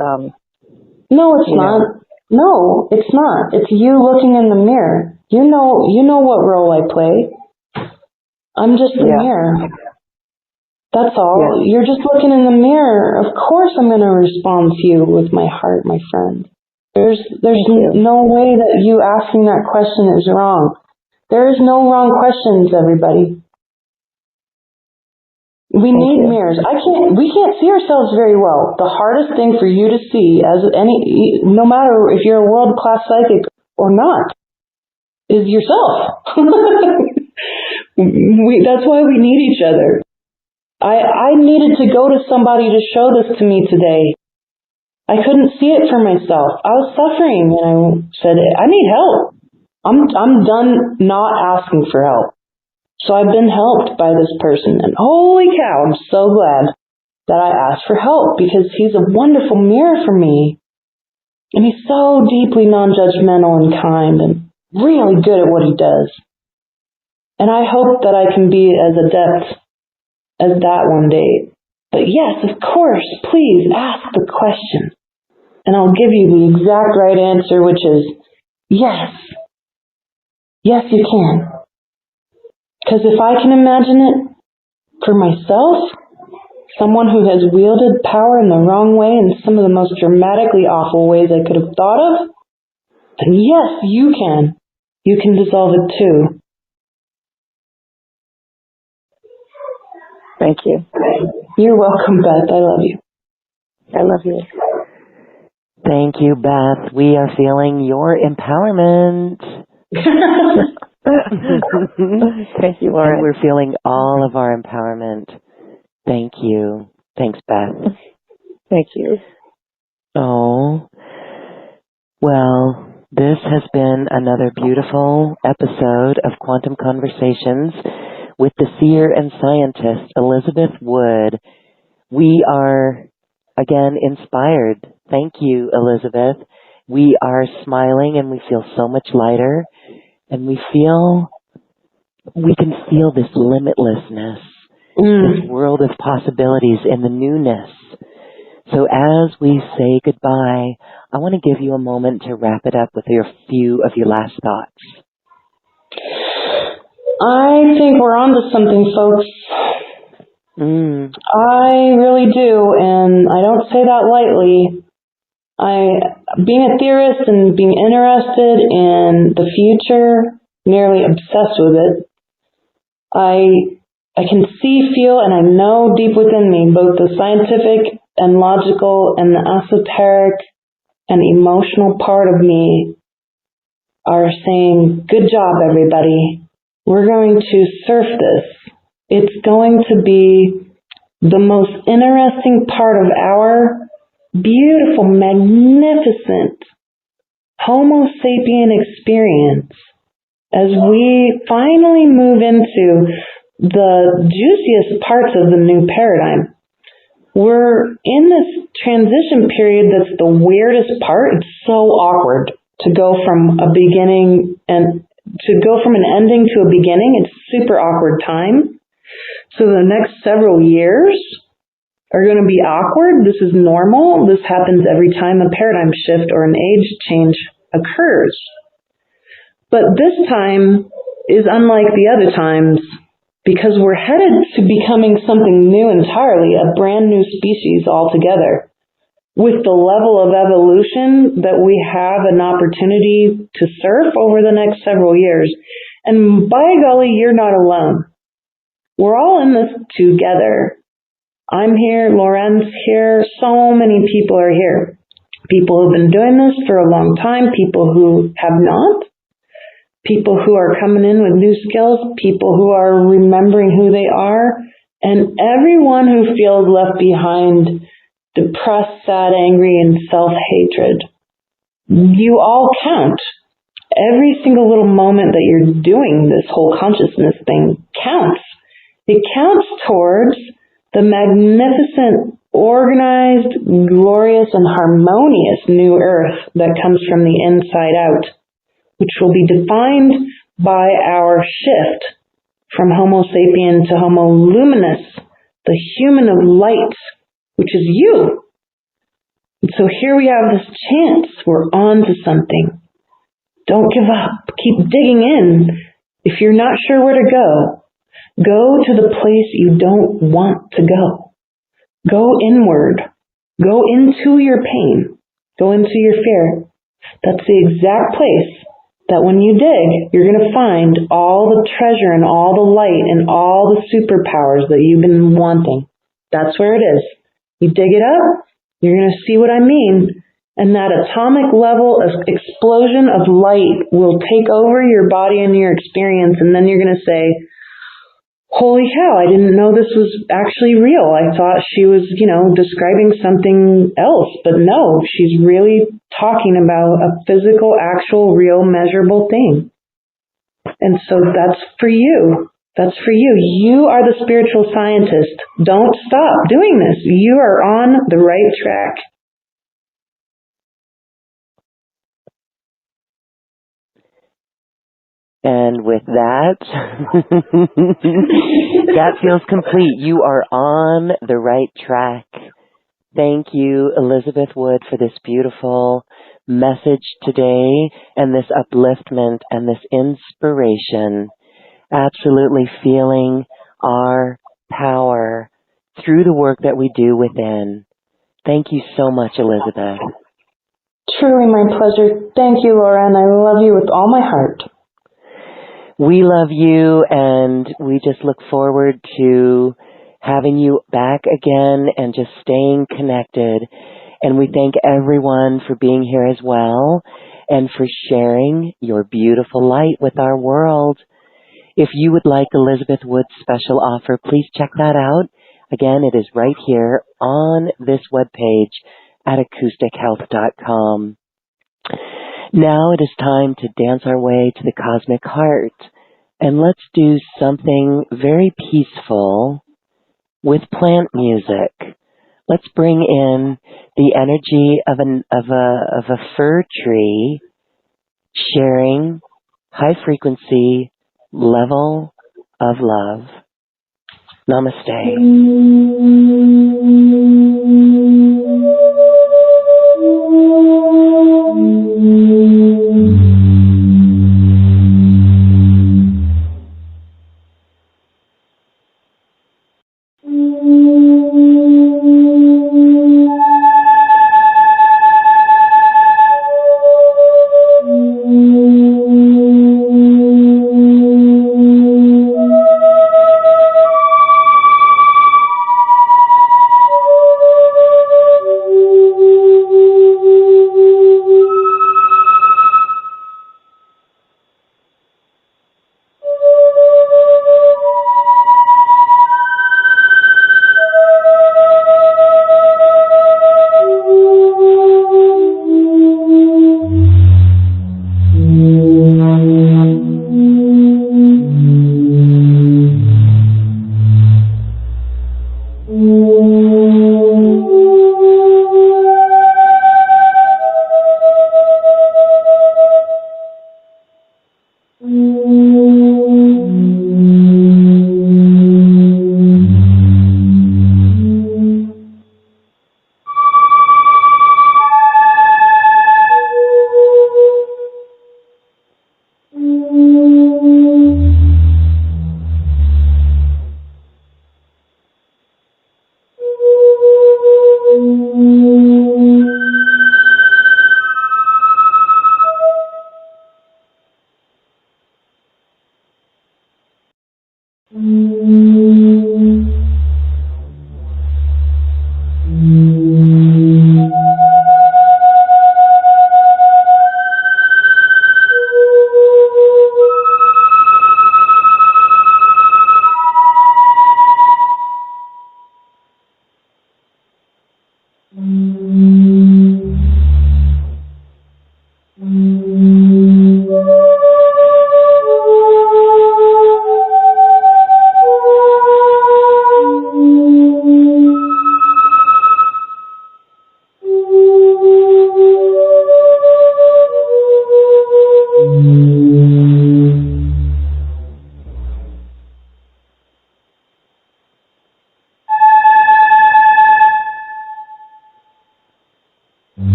No, it's not. No, it's not. It's you looking in the mirror. You know what role I play. I'm just the mirror. That's all. You're just looking in the mirror. Of course I'm going to respond to you with my heart, my friend. There's no way that you asking that question is wrong. There is no wrong questions, everybody. We need mirrors. We can't see ourselves very well. The hardest thing for you to see, no matter if you're a world-class psychic or not, is yourself. That's why we need each other. I needed to go to somebody to show this to me today. I couldn't see it for myself. I was suffering, and I said, I need help. I'm done not asking for help. So I've been helped by this person, and holy cow, I'm so glad that I asked for help because he's a wonderful mirror for me. And he's so deeply non-judgmental and kind and really good at what he does. And I hope that I can be as adept as that one day. But yes, of course, please ask the question. And I'll give you the exact right answer, which is yes. Yes, you can. Because if I can imagine it for myself, someone who has wielded power in the wrong way in some of the most dramatically awful ways I could have thought of, then yes, you can. You can dissolve it too. Thank you. You're welcome, Beth. I love you. I love you. Thank you, Beth. We are feeling your empowerment. Thank you, Lauren. And we're feeling all of our empowerment. Thank you. Thanks, Beth. Thank you. Oh, well, this has been another beautiful episode of Quantum Conversations with the seer and scientist, Elizabeth Wood. We are, again, inspired. Thank you, Elizabeth. We are smiling and we feel so much lighter. And we can feel this limitlessness, this world of possibilities and the newness. So as we say goodbye, I want to give you a moment to wrap it up with a few of your last thoughts. I think we're on to something, folks. I really do, and I don't say that lightly. Being a theorist and being interested in the future, nearly obsessed with it, I can see, feel, and I know deep within me both the scientific and logical and the esoteric and emotional part of me are saying, good job, everybody. We're going to surf this. It's going to be the most interesting part of our beautiful, magnificent Homo sapien experience as we finally move into the juiciest parts of the new paradigm. We're in this transition period that's the weirdest part. It's so awkward to go from a beginning and to go from an ending to a beginning. It's super awkward time. So the next several years are going to be awkward. This is normal. This happens every time a paradigm shift or an age change occurs. But this time is unlike the other times because we're headed to becoming something new entirely, a brand new species altogether. With the level of evolution that we have an opportunity to surf over the next several years. And by golly, you're not alone. We're all in this together. I'm here, Loren's here, so many people are here. People who've been doing this for a long time, people who have not, people who are coming in with new skills, people who are remembering who they are, and everyone who feels left behind, depressed, sad, angry, and self-hatred. You all count. Every single little moment that you're doing this whole consciousness thing counts. It counts towards the magnificent, organized, glorious, and harmonious new earth that comes from the inside out, which will be defined by our shift from Homo sapien to Homo luminous, the human of light, which is you. And so here we have this chance. We're on to something. Don't give up. Keep digging in. If you're not sure where to go to the place you don't want to go. Go inward. Go into your pain. Go into your fear. That's the exact place that when you dig, you're going to find all the treasure and all the light and all the superpowers that you've been wanting. That's where it is. You dig it up, you're going to see what I mean. And that atomic level of explosion of light will take over your body and your experience. And then you're going to say, holy cow, I didn't know this was actually real. I thought she was, describing something else. But no, she's really talking about a physical, actual, real, measurable thing. And so that's for you. That's for you. You are the spiritual scientist. Don't stop doing this. You are on the right track. And with that, that feels complete. You are on the right track. Thank you, Elizabeth Wood, for this beautiful message today and this upliftment and this inspiration. Absolutely feeling our power through the work that we do within. Thank you so much, Elizabeth. Truly my pleasure. Thank you, Laura, and I love you with all my heart. We love you, and we just look forward to having you back again and just staying connected. And we thank everyone for being here as well and for sharing your beautiful light with our world. If you would like Elizabeth Wood's special offer, please check that out. Again, it is right here on this webpage at acoustichealth.com. Now it is time to dance our way to the cosmic heart, and let's do something very peaceful with plant music. Let's bring in the energy of a fir tree sharing high frequency level of love. Namaste.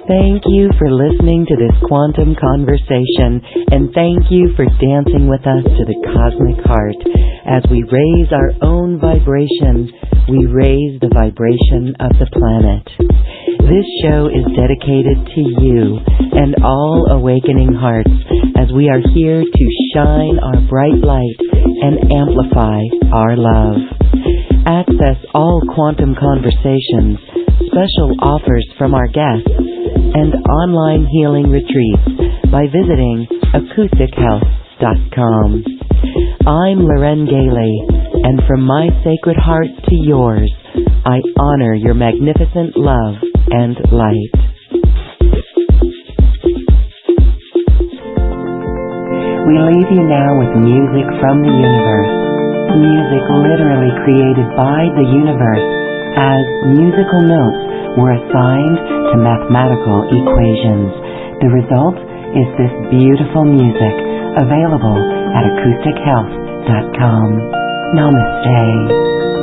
Thank you for listening to this quantum conversation, and thank you for dancing with us to the cosmic heart. As we raise our own vibration, we raise the vibration of the planet. This show is dedicated to you and all awakening hearts, as we are here to shine our bright light and amplify our love. Access all quantum conversations, special offers from our guests, and online healing retreats by visiting acoustichealth.com. I'm Loren Gailey, and from my sacred heart to yours, I honor your magnificent love and light. We leave you now with music from the universe. Music literally created by the universe, as musical notes were assigned to mathematical equations. The result is this beautiful music, available at acoustichealth.com. Namaste.